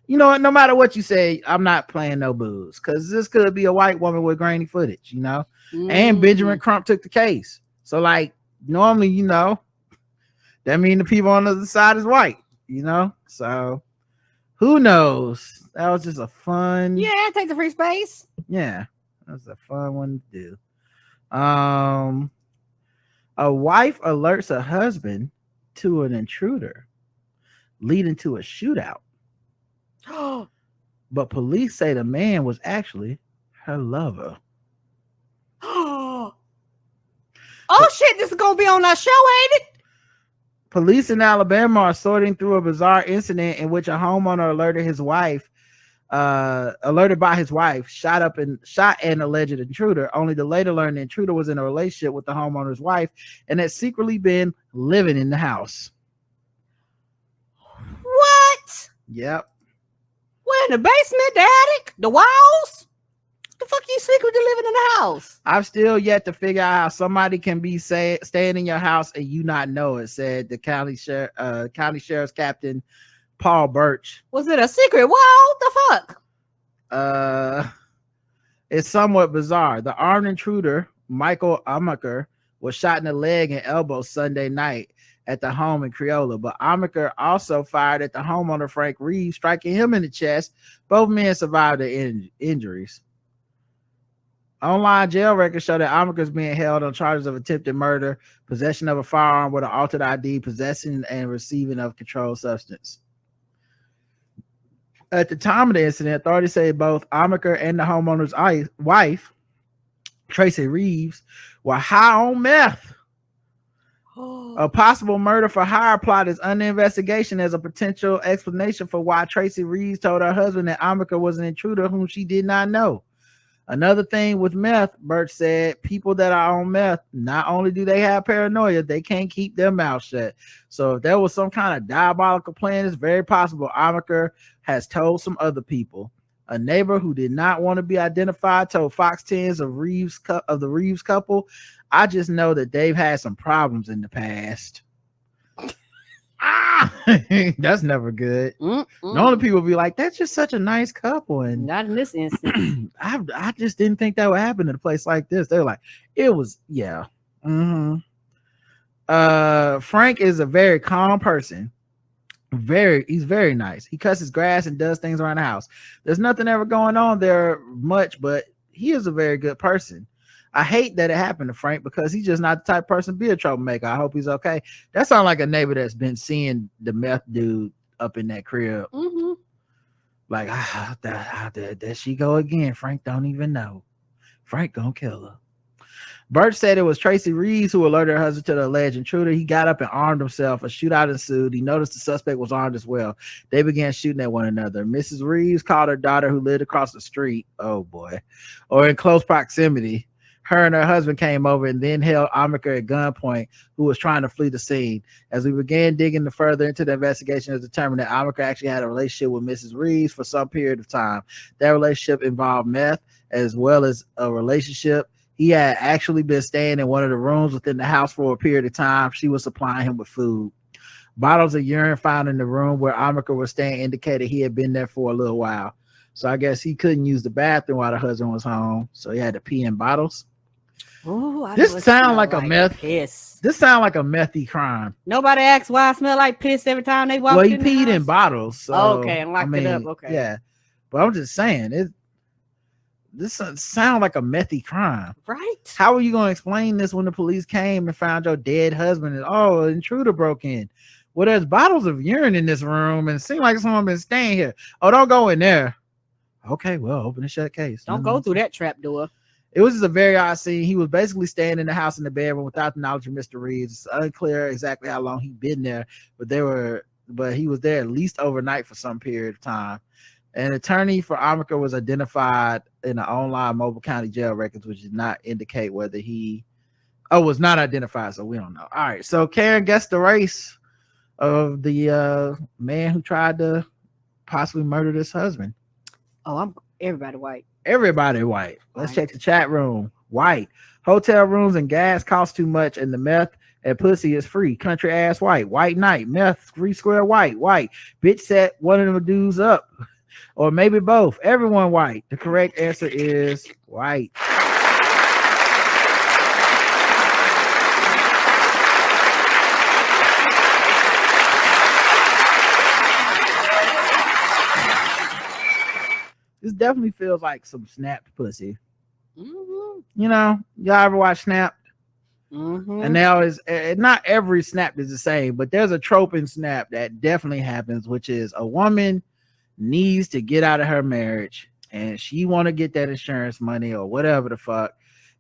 you know what? No matter what you say, I'm not playing no booze because this could be a white woman with grainy footage, you know? And Benjamin Crump took the case. So, like, normally, you know, that means the people on the other side is white, you know? So, who knows? That was just a fun. Yeah, take the free space. Yeah, that was a fun one to do. A wife alerts a husband to an intruder, leading to a shootout. But police say the man was actually her lover. Oh shit, this is gonna be on our show, ain't it? Police in Alabama are sorting through a bizarre incident in which a homeowner alerted his wife alerted by his wife, shot an alleged intruder, only to later learn the intruder was in a relationship with the homeowner's wife and had secretly been living in the house. What? Yep. Where, in the basement, the attic, the walls? The fuck you secretly living in the house? I've still yet to figure out how somebody can be staying in your house and you not know it, said the county sheriff's captain Paul Birch. Was it a secret wall? The fuck? It's somewhat bizarre. The armed intruder, Michael Amaker, was shot in the leg and elbow Sunday night at the home in Creola, but Amaker also fired at the homeowner Frank Reeves, striking him in the chest. Both men survived the injuries. Online jail records show that Amaker is being held on charges of attempted murder, possession of a firearm with an altered ID, possession and receiving of controlled substance. At the time of the incident, authorities say both Amaker and the homeowner's wife, Tracy Reeves, were high on meth. A possible murder for hire plot is under investigation as a potential explanation for why Tracy Reeves told her husband that Amaker was an intruder whom she did not know. Another thing with meth, Birch said, people that are on meth, not only do they have paranoia, they can't keep their mouth shut. So if there was some kind of diabolical plan, it's very possible Amaker has told some other people. A neighbor who did not want to be identified told Fox 10 of the Reeves couple, I just know that they've had some problems in the past. That's never good. Normally people be like, that's just such a nice couple, and not in this instance. I just didn't think that would happen in a place like this. They're like, it was, yeah. Frank is a very calm person. He's very nice. He cuts his grass and does things around the house. There's nothing ever going on there much, but he is a very good person. I hate that it happened to Frank because he's just not the type of person to be a troublemaker. I hope he's okay. That sounds like a neighbor that's been seeing the meth dude up in that crib. Like, there she go again. Frank don't even know. Frank gonna kill her. Birch said it was Tracy Reeves who alerted her husband to the alleged intruder. He got up and armed himself. A shootout ensued. He noticed the suspect was armed as well. They began shooting at one another. Mrs. Reeves called her daughter, who lived across the street, oh boy, or in close proximity. Her and her husband came over and then held Amaker at gunpoint, who was trying to flee the scene. As we began digging further into the investigation, it was determined that Amaker actually had a relationship with Mrs. Reeves for some period of time. That relationship involved meth as well as a relationship. He had actually been staying in one of the rooms within the house for a period of time. She was supplying him with food. Bottles of urine found in the room where Amaker was staying indicated he had been there for a little while. So I guess he couldn't use the bathroom while the husband was home, so he had to pee in bottles. Ooh, this sounds like a meth. Piss. This sounds like a methy crime. Nobody asks why I smell like piss every time they walk. Well, he peed in bottles. So, okay, and locked it up. Okay, yeah, but I'm just saying this sounds like a methy crime, right? How are you going to explain this when the police came and found your dead husband and an intruder broke in? Well, there's bottles of urine in this room and it seems like someone been staying here. Oh, don't go in there. Okay, well, open and shut case. Don't go through that trap door. It was just a very odd scene. He was basically staying in the house in the bedroom without the knowledge of Mr. Reeves. It's unclear exactly how long he'd been there, but he was there at least overnight for some period of time. An attorney for Amaker was identified in the online Mobile County jail records, which did not indicate whether was not identified, so we don't know. All right, so Karen guessed the race of the man who tried to possibly murder this husband. Oh, everybody white. Everybody white. Let's check the chat room. White. Hotel rooms and gas cost too much, and the meth and pussy is free. Country ass white. White night. Meth 3 square white. White. Bitch set one of them dudes up. Or maybe both. Everyone white. The correct answer is white. This definitely feels like some snapped pussy. You know, y'all ever watch Snapped? And now not every snap is the same, but there's a trope in Snap that definitely happens, which is a woman needs to get out of her marriage and she want to get that insurance money or whatever the fuck,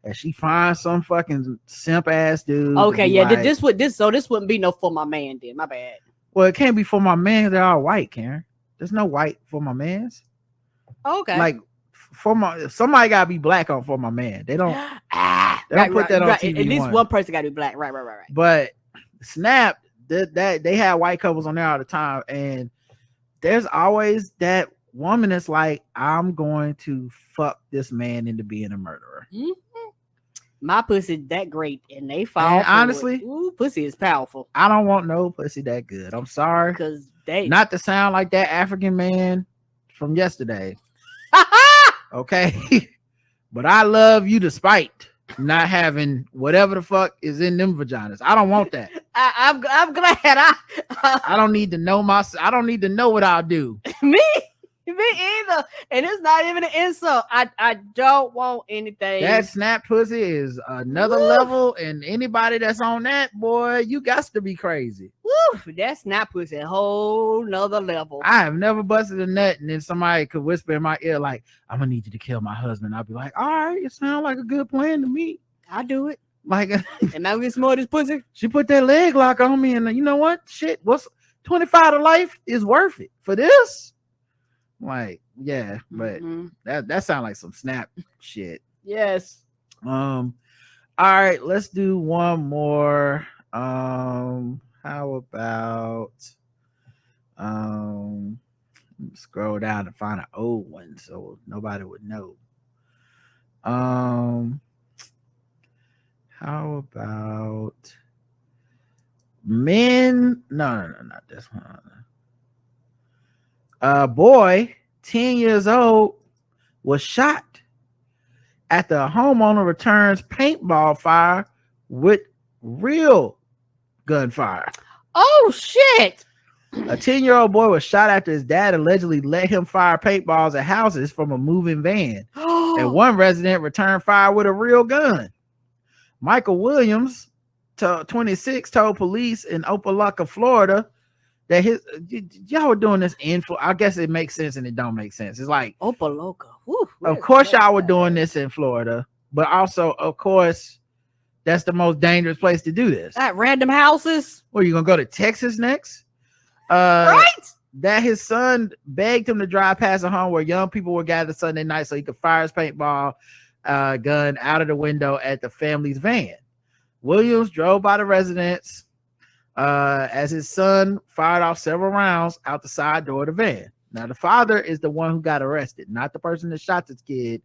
and she finds some fucking simp ass dude. Okay, yeah, like, this wouldn't be no for my man then. My bad. Well, it can't be for my man. They're all white, Karen. There's no white for my mans. Okay. Like somebody gotta be black on for my man. They don't put that on TV. At least one person gotta be black. Right. But Snap, that they have white couples on there all the time, and there's always that woman that's like, I'm going to fuck this man into being a murderer. Mm-hmm. My pussy that great, and they fall. And honestly, pussy is powerful. I don't want no pussy that good. I'm sorry, because they not to sound like that African man from yesterday. Okay, but I love you despite not having whatever the fuck is in them vaginas. I don't want that. I'm glad I don't need to know I don't need to know what I'll do. Me either. And it's not even an insult. I don't want anything. That Snap pussy is another level, and anybody that's on that, boy, you got to be crazy. Woo, that Snap pussy a whole nother level. I have never busted a nut and then somebody could whisper in my ear like, I'm gonna need you to kill my husband. I'll be like, all right, it sounds like a good plan to me. I do it. Like, and I get more of this pussy. She put that leg lock on me, and you know what? Shit, what's 25 to life is worth it for this. Like, yeah, but that sounds like some Snap shit. Yes. All right, let's do one more. How about scroll down to find an old one so nobody would know. How about men? No, not this one. A boy, 10 years old, was shot after a homeowner returns paintball fire with real gunfire. Oh, shit. A 10-year-old boy was shot after his dad allegedly let him fire paintballs at houses from a moving van. And one resident returned fire with a real gun. Michael Williams, 26, told police in Opelika, Florida, that y'all were doing this I guess it makes sense and it don't make sense. It's like Opelika. Of course y'all were doing this in Florida, but also of course that's the most dangerous place to do this. At random houses. Well, you gonna go to Texas next? Right. That his son begged him to drive past a home where young people were gathered Sunday night so he could fire his paintball gun out of the window at the family's van. Williams drove by the residence as his son fired off several rounds out the side door of the van. Now, the father is the one who got arrested, not the person that shot this kid.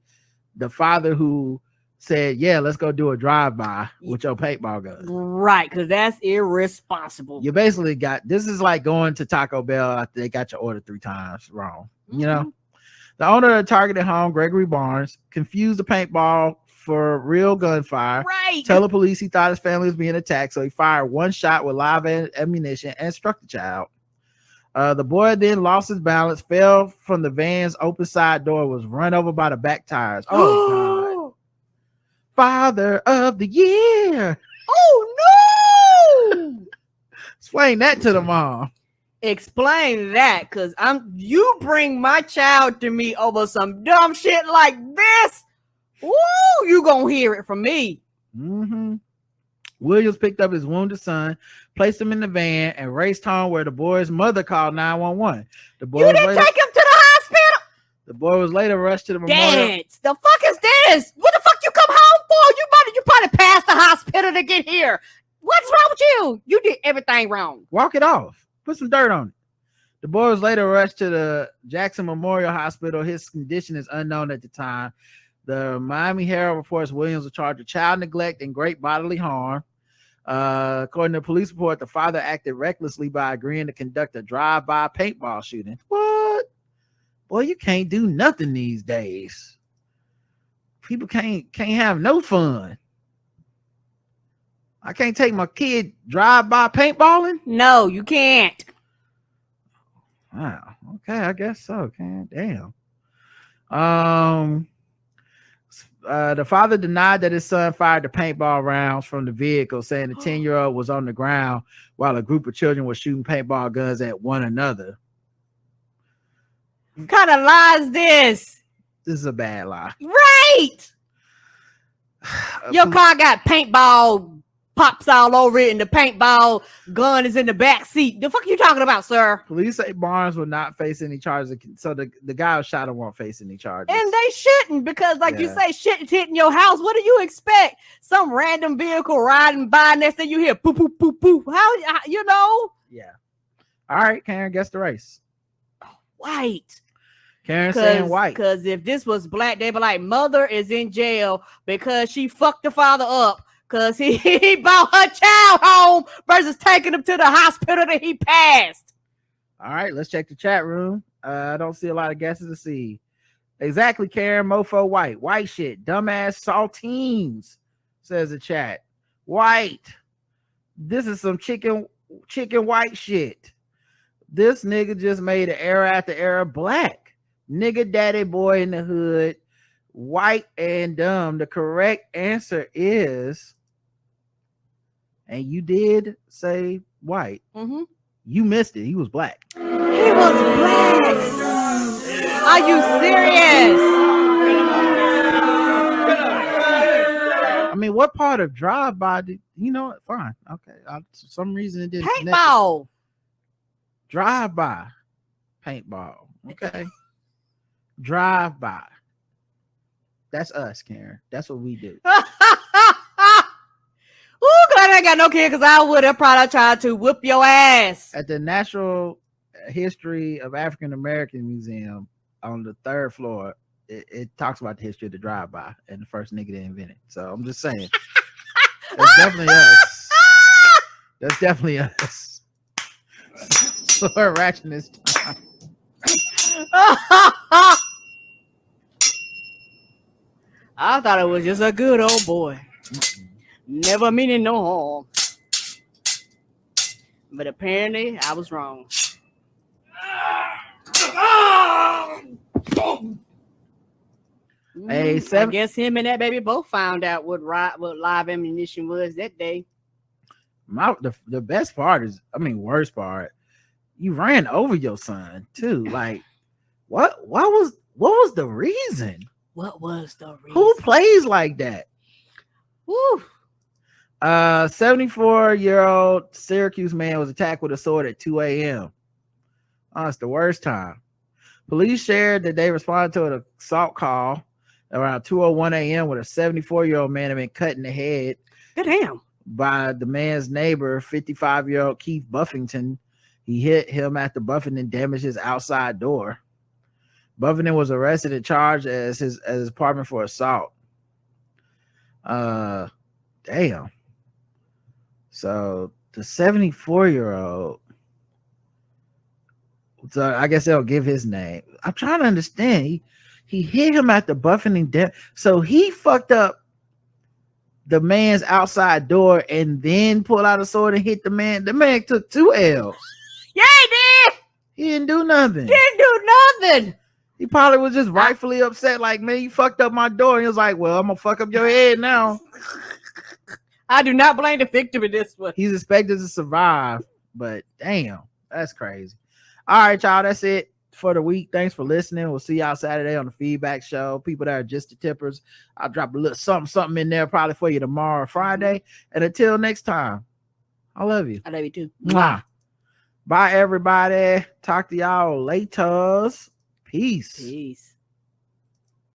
The father who said, yeah, let's go do a drive-by with your paintball gun. Right, because that's irresponsible. You basically this is like going to Taco Bell after they got your order 3 times wrong. You know? The owner of the targeted home, Gregory Barnes, confused the paintball for real gunfire. Right. Tell the police he thought his family was being attacked, so he fired one shot with live ammunition and struck the child. The boy then lost his balance, fell from the van's open side door, was run over by the back tires. Oh, God. Father of the year. Oh, no. Explain that to the mom. Explain that, because you bring my child to me over some dumb shit like this. Woo, you gonna hear it from me. Williams picked up his wounded son, placed him in the van, and raced home where the boy's mother called 911. You didn't take him to the hospital? The boy was later rushed to the memorial. Dad, the fuck is this? What the fuck you come home for? You probably passed the hospital to get here. What's wrong with you? You did everything wrong. Walk it off. Put some dirt on it. The boy was later rushed to the Jackson Memorial Hospital. His condition is unknown at the time. The Miami Herald reports Williams was charged with child neglect and great bodily harm. According to a police report, the father acted recklessly by agreeing to conduct a drive-by paintball shooting. What? Boy, you can't do nothing these days. People can't have no fun. I can't take my kid drive-by paintballing? No, you can't. Wow. Okay, I guess so. God damn. The father denied that his son fired the paintball rounds from the vehicle, saying the 10-year-old was on the ground while a group of children were shooting paintball guns at one another. What kind of lie is this? This is a bad lie. Right. Your car got paintball pops all over it, and the paintball gun is in the back seat. The fuck are you talking about, sir? Police say Barnes will not face any charges. So the guy who shot him won't face any charges. And they shouldn't, because like you say, shit is hitting your house. What do you expect? Some random vehicle riding by, next thing you hear poo poo poo poo. How you know? Yeah. All right, Karen, guess the race. White. Karen saying white. Because if this was black, they'd be like, mother is in jail because she fucked the father up because he brought her child home versus taking him to the hospital that he passed. All right, let's check the chat room. I don't see a lot of guesses to see. Exactly, Karen. Mofo white. White shit. Dumbass saltines, says the chat. White. This is some chicken white shit. This nigga just made an era after era black. Nigga daddy boy in the hood, white and dumb. The correct answer is, and you did say white. Mm-hmm. You missed it. He was black. He was black. Are you serious? I mean, what part of drive-by did you know? What? Fine, okay. For some reason it didn't. Paintball. Drive-by, paintball. Okay. Drive-by. That's us, Karen. That's what we do. Ooh, glad I ain't got no kid, because I would have probably tried to whoop your ass. At the Natural History of African American Museum on the 3rd floor, it talks about the history of the drive-by and the first nigga that invented it. So I'm just saying. That's definitely us. That's definitely us. So ratchetness time. I thought it was just a good old boy. Never meaning no harm. But apparently I was wrong. Hey, I guess him and that baby both found out what live ammunition was that day. The best part is, worst part, you ran over your son too. Like, what was the reason? What was the reason? Who plays like that? Woo. 74-year-old Syracuse man was attacked with a sword at 2 a.m. Oh, it's the worst time. Police shared that they responded to an assault call around 2:01 a.m. with a 74-year-old man had been cut in the head. Good damn. By the man's neighbor, 55-year-old Keith Buffington. He hit him after Buffington damaged his outside door. Buffington was arrested and charged as his apartment for assault. Damn. So the 74-year-old. So I guess they'll give his name. I'm trying to understand. He hit him at the Buffington. So he fucked up the man's outside door and then pulled out a sword and hit the man. The man took 2 L's. Yeah, he did. He didn't do nothing. Didn't do nothing. He probably was just rightfully upset. Like, man, you fucked up my door. And he was like, well, I'm gonna fuck up your head now. I do not blame the victim in this one. He's expected to survive, but damn, that's crazy. All right, y'all, that's it for the week. Thanks for listening. We'll see y'all Saturday on the feedback show. People that are just the tippers, I'll drop a little something in there probably for you tomorrow or Friday. And until next time, I love you. I love you too. Mwah. Bye, everybody. Talk to y'all later. Peace. Peace.